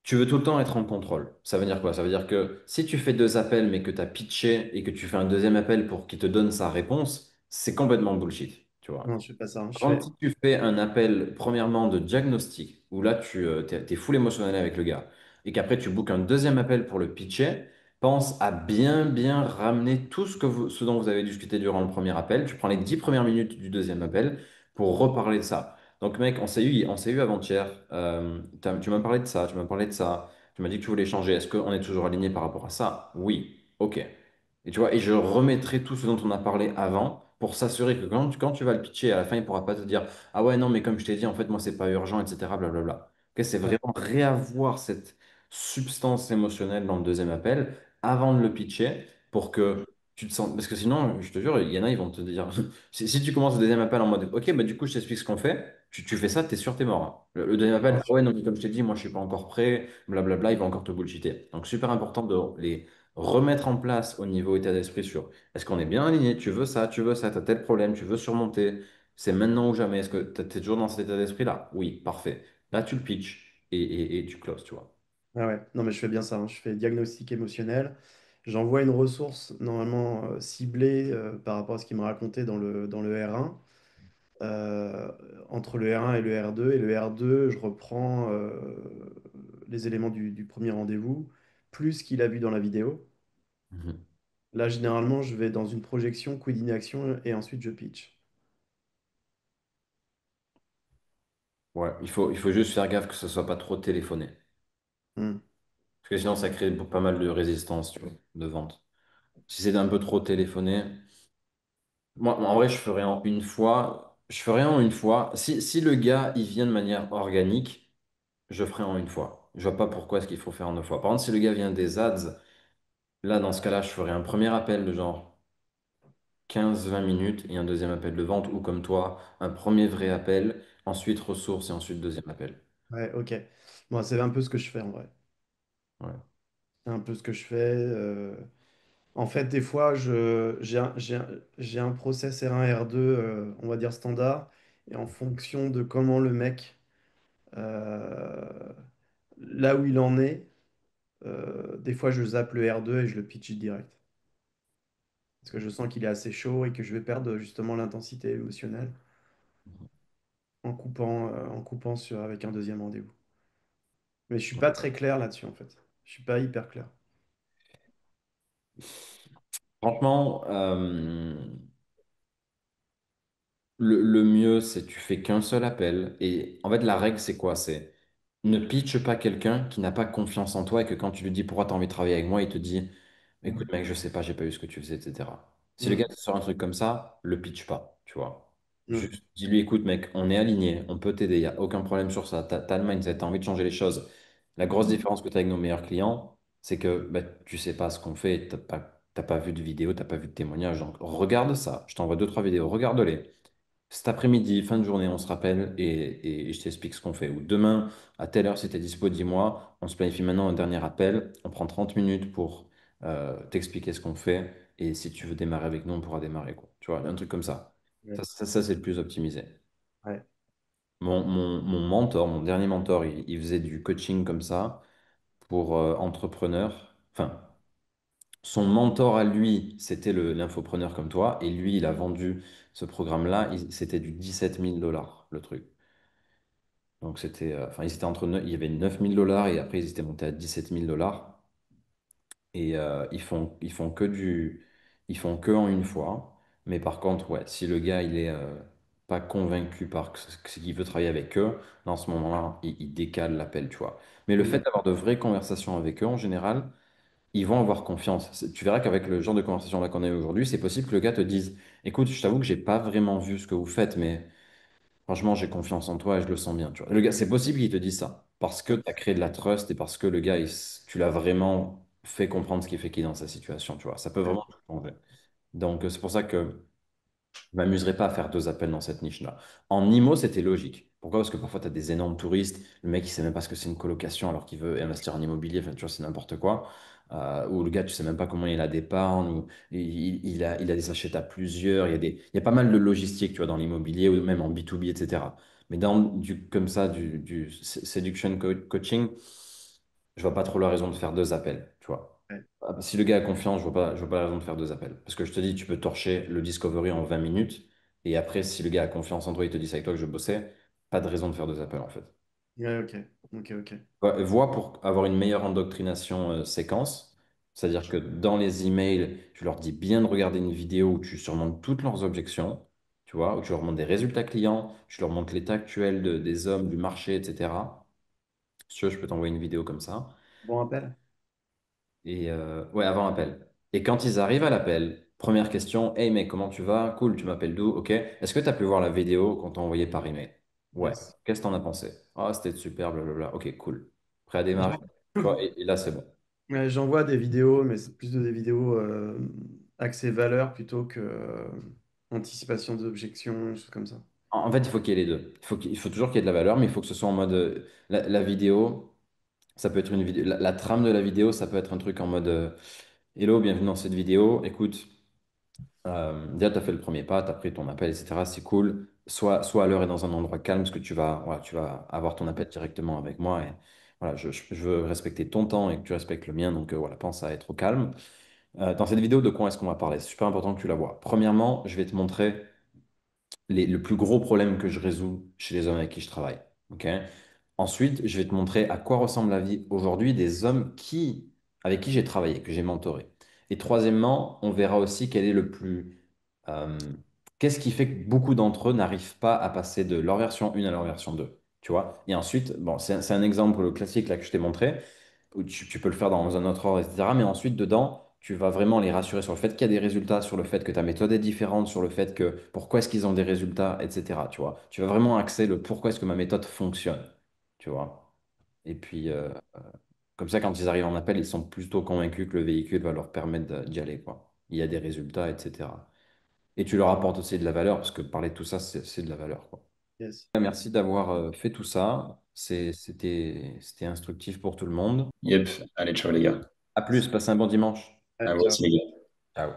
tu veux tout le temps être en contrôle. Ça veut dire quoi? Ça veut dire que si tu fais 2 appels, mais que tu as pitché et que tu fais un deuxième appel pour qu'il te donne sa réponse, c'est complètement bullshit, tu vois. Non, je fais pas ça, hein. Je Quand fais. tu fais un appel, premièrement, de diagnostic, où là, tu es, full émotionnel avec le gars, et qu'après, tu bookes un deuxième appel pour le pitcher, pense à bien, bien ramener tout ce dont vous avez discuté durant le premier appel. Tu prends les 10 premières minutes du deuxième appel pour reparler de ça. Donc, mec, on s'est eu avant-hier. Tu m'as parlé de ça, tu m'as parlé de ça. Tu m'as dit que tu voulais changer. Est-ce qu'on est toujours aligné par rapport à ça? Oui. OK. Et tu vois, et je remettrai tout ce dont on a parlé avant pour s'assurer que quand tu vas le pitcher, à la fin, il ne pourra pas te dire, ah ouais, non, mais comme je t'ai dit, en fait, moi, c'est pas urgent, etc. Blablabla. Ok, c'est Ouais, vraiment réavoir cette substance émotionnelle dans le deuxième appel avant de le pitcher pour que tu te sens. Parce que sinon, je te jure, il y en a, ils vont te dire. Si tu commences le deuxième appel en mode, ok, bah du coup, je t'explique ce qu'on fait, tu fais ça, t'es sûr, t'es mort, hein. Le deuxième appel, bien ah sûr. ouais, non, mais comme je t'ai dit, moi, je suis pas encore prêt, blablabla, ils vont encore te bullshiter. Donc, super important de les remettre en place au niveau état d'esprit sur est-ce qu'on est bien aligné, tu veux ça, tu as tel problème, tu veux surmonter, c'est maintenant ou jamais. Est-ce que tu es toujours dans cet état d'esprit-là? Oui, parfait. Là, tu le pitches et tu closes, tu vois. Ah ouais, non, mais je fais bien ça, hein. Je fais diagnostic émotionnel. J'envoie une ressource normalement ciblée par rapport à ce qu'il me racontait dans le R1. Euh, Entre le R1 et le R2. Et le R2, je reprends les éléments du premier rendez-vous, plus ce qu'il a vu dans la vidéo. Mhm. Là, généralement, je vais dans une projection, quid in action, et ensuite je pitch. Ouais, il faut juste faire gaffe que ce soit pas trop téléphoné. Hmm. Parce que sinon, ça crée pas mal de résistance, tu vois, de vente. Si c'est un peu trop téléphoné, moi, en vrai, je ferais en une fois. Je ferais en une fois. Si le gars, il vient de manière organique, je ferai en une fois. Je vois pas pourquoi est-ce qu'il faut faire en 2 fois. Par contre, si le gars vient des ads, là, dans ce cas-là, je ferai un premier appel de genre 15 20 minutes et un deuxième appel de vente, ou comme toi, un premier vrai appel, ensuite ressources et ensuite deuxième appel. Ouais, ok. Bon, c'est un peu ce que je fais en vrai. Ouais. C'est un peu ce que je fais. En fait, des fois, j'ai un process R1, R2, on va dire standard, et en fonction de comment le mec, euh, là où il en est, des fois, je zappe le R2 et je le pitch direct. Parce que je sens qu'il est assez chaud et que je vais perdre justement l'intensité émotionnelle en coupant avec un deuxième rendez-vous. Mais je suis pas très clair là-dessus, en fait. Je suis pas hyper clair. Franchement, le mieux, c'est tu fais qu'un seul appel. Et en fait, la règle, c'est quoi? C'est ne pitch pas quelqu'un qui n'a pas confiance en toi et que quand tu lui dis pourquoi tu as envie de travailler avec moi, il te dit, écoute, mec, je sais pas, j'ai pas eu ce que tu faisais, etc. Si le gars Mm. te sort un truc comme ça, le pitch pas, tu vois. Mm. Juste dis-lui, écoute, mec, on est aligné, on peut t'aider, il n'y a aucun problème sur ça. T'as le mindset, t'as envie de changer les choses. La grosse différence que tu as avec nos meilleurs clients, c'est que bah, tu sais pas ce qu'on fait, t'as pas vu de vidéo, t'as pas vu de témoignage. Donc regarde ça, je t'envoie deux, trois vidéos, regarde-les. Cet après-midi, fin de journée, on se rappelle et je t'explique ce qu'on fait. Ou demain, à telle heure, si tu es dispo, dis-moi. On se planifie maintenant un dernier appel. On prend 30 minutes pour t'expliquer ce qu'on fait. Et si tu veux démarrer avec nous, on pourra démarrer, quoi. Tu vois, un truc comme ça. Ouais. Ça, c'est le plus optimisé. Ouais. Mon mentor, mon dernier mentor, il faisait du coaching comme ça pour entrepreneurs. Enfin, son mentor à lui, c'était l'infopreneur comme toi. Et lui, il a vendu ce programme-là. C'était du 17 000 $ le truc. Donc c'était, enfin, ils étaient il y avait 9 000 $ et après ils étaient montés à 17 000 $. Et ils font que en une fois. Mais par contre, ouais, si le gars il est pas convaincu par ce qu'il veut travailler avec eux, dans ce moment-là, il décale l'appel, tu vois. Mais le fait Mm. d'avoir de vraies conversations avec eux, en général, ils vont avoir confiance. Tu verras qu'avec le genre de conversation là qu'on a eu aujourd'hui, c'est possible que le gars te dise, écoute, je t'avoue que j'ai pas vraiment vu ce que vous faites, mais franchement, j'ai confiance en toi et je le sens bien, tu vois. Le gars, c'est possible qu'il te dise ça parce que Ouais. tu as créé de la trust et parce que le gars, tu l'as vraiment fait comprendre ce qui fait qu'il est dans sa situation, tu vois. Ça peut Ouais. vraiment tout changer. Donc, c'est pour ça que je m'amuserais pas à faire deux appels dans cette niche-là. En IMO, c'était logique. Pourquoi? Parce que parfois, tu as des énormes touristes. Le mec, il sait même pas ce que c'est une colocation alors qu'il veut investir en immobilier. Enfin, tu vois, c'est n'importe quoi. Ou le gars, tu sais même pas comment il a d'épargne. Ou il a des achètes à plusieurs. Il y a pas mal de logistique, tu vois, dans l'immobilier ou même en B2B, etc. Mais dans comme ça, du seduction coaching, je vois pas trop la raison de faire deux appels, tu vois. Ouais. Si le gars a confiance, je vois pas la raison de faire deux appels. Parce que je te dis, tu peux torcher le Discovery en 20 minutes. Et après, si le gars a confiance en toi, il te dit c'est avec toi que je bossais, pas de raison de faire deux appels en fait. Ouais, ok. Ok, ok. Vois pour avoir une meilleure endoctrination séquence. C'est-à-dire que dans les emails, tu leur dis bien de regarder une vidéo où tu surmontes toutes leurs objections, tu vois, où tu leur montres des résultats clients, tu leur montres l'état actuel des hommes, du marché, etc. Si tu veux, je peux t'envoyer une vidéo comme ça. Bon appel? Et ouais, avant appel. Et quand ils arrivent à l'appel, première question, hey mec, comment tu vas? Cool, tu m'appelles d'où? Ok. Est-ce que tu as pu voir la vidéo qu'on t'a envoyée par email? Ouais. Yes. Qu'est-ce que t'en as pensé? Ah, c'était super, blablabla. Ok, cool. Prêt à démarrer? J'en- Tu vois, et là, c'est bon. Ouais, j'envoie des vidéos, mais c'est plus des vidéos axées valeur plutôt que anticipation d'objections, des choses comme ça. En fait, il faut qu'il y ait les deux. Il faut toujours qu'il y ait de la valeur, mais il faut que ce soit en mode. La vidéo, ça peut être une vidéo. La trame de la vidéo, ça peut être un truc en mode hello, bienvenue dans cette vidéo. Écoute. Déjà, tu as fait le premier pas, tu as pris ton appel, etc. C'est cool. Soit à l'heure et dans un endroit calme, parce que voilà, tu vas avoir ton appel directement avec moi. Et voilà, je veux respecter ton temps et que tu respectes le mien. Donc voilà, pense à être au calme. Dans cette vidéo, de quoi est-ce qu'on va parler? C'est super important que tu la vois. Premièrement, je vais te montrer le plus gros problème que je résous chez les hommes avec qui je travaille. Ok. Ensuite, je vais te montrer à quoi ressemble la vie aujourd'hui des hommes avec qui j'ai travaillé, que j'ai mentoré. Et troisièmement, on verra aussi quel est euh, qu'est-ce qui fait que beaucoup d'entre eux n'arrivent pas à passer de leur version 1 à leur version 2. Tu vois? Et ensuite, bon, c'est un exemple classique là que je t'ai montré où tu peux le faire dans un autre ordre, etc. Mais ensuite, dedans, tu vas vraiment les rassurer sur le fait qu'il y a des résultats, sur le fait que ta méthode est différente, sur le fait que pourquoi est-ce qu'ils ont des résultats, etc. Tu vois? Tu vas vraiment axer le pourquoi est-ce que ma méthode fonctionne. Tu vois? Et puis, comme ça, quand ils arrivent en appel, ils sont plutôt convaincus que le véhicule va leur permettre d'y aller, quoi. Il y a des résultats, etc. Et tu leur apportes aussi de la valeur, parce que parler de tout ça, c'est de la valeur, quoi. Yes. Merci d'avoir fait tout ça. C'était instructif pour tout le monde. Yep, allez, ciao les gars. À plus, passez un bon dimanche. À Ouais, vous ciao. aussi les gars. Ciao.